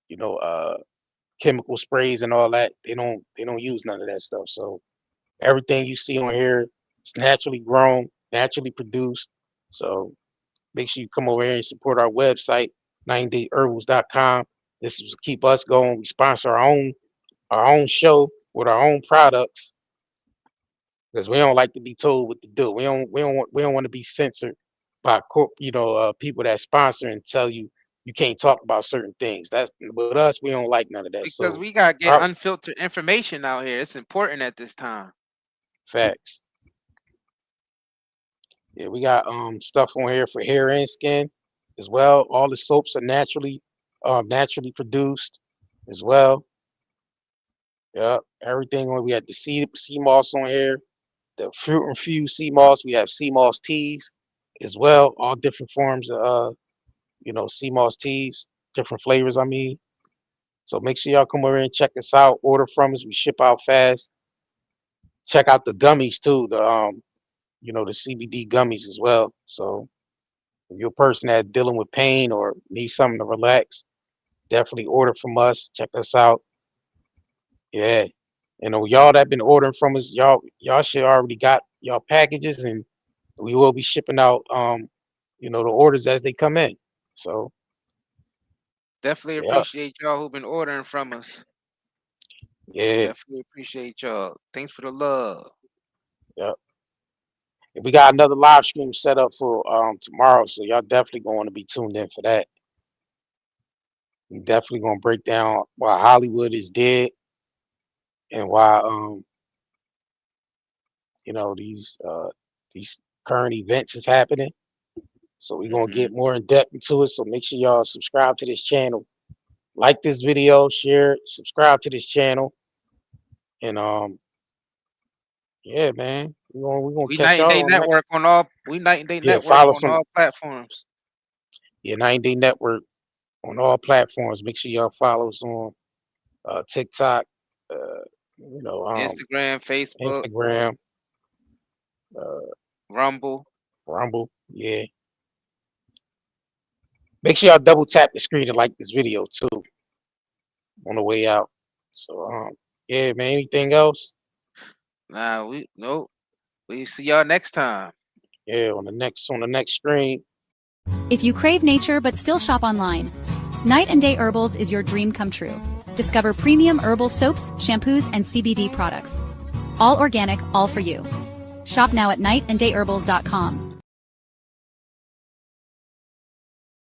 you know chemical sprays and all that. They don't use none of that stuff. So everything you see on here is naturally grown, naturally produced. So make sure you come over here and support our website, 9dayherbals.com. This is to keep us going. We sponsor our own show with our own products because we don't like to be told what to do. We don't want to be censored by people that sponsor and tell you can't talk about certain things. That's with us. We don't like none of that. Because So we gotta get our unfiltered information out here. It's important at this time. facts. Yeah, we got stuff on here for hair and skin as well. All the soaps are naturally produced as well. Yeah, everything we have the sea moss on here, the fruit infused sea moss. We have sea moss teas as well. All different forms of sea moss teas, different flavors. I mean, so make sure y'all come over and check us out. Order from us. We ship out fast. Check out the gummies too. The CBD gummies as well. So if you're a person that's dealing with pain or needs something to relax, definitely order from us. Check us out. Yeah. Y'all that been ordering from us, y'all should already got y'all packages, and we will be shipping out the orders as they come in. So Definitely yeah, appreciate y'all who've been ordering from us. yeah, Definitely appreciate y'all. Thanks for the love. yeah. And we got another live stream set up for tomorrow, so y'all definitely going to be tuned in for that. We definitely gonna break down why Hollywood is dead and why these current events is happening. So we're gonna get more in depth into it. So make sure y'all subscribe to this channel, like this video, share it, subscribe to this channel, and yeah, man, we're gonna We catch Night and Day y'all on next. Network on all. We Night and Day Yeah, Network follow us on on all platforms. 9 Day Network on all platforms. Make sure y'all follow us on TikTok, Instagram, Facebook, Instagram, Rumble. Yeah. Make sure y'all double tap the screen and like this video too on the way out. So yeah, man. Anything else? Nah, nope. We see y'all next time. Yeah, on the next screen. If you crave nature but still shop online, Night and Day Herbals is your dream come true. Discover premium herbal soaps, shampoos, and CBD products. All organic, all for you. Shop now at nightanddayherbals.com.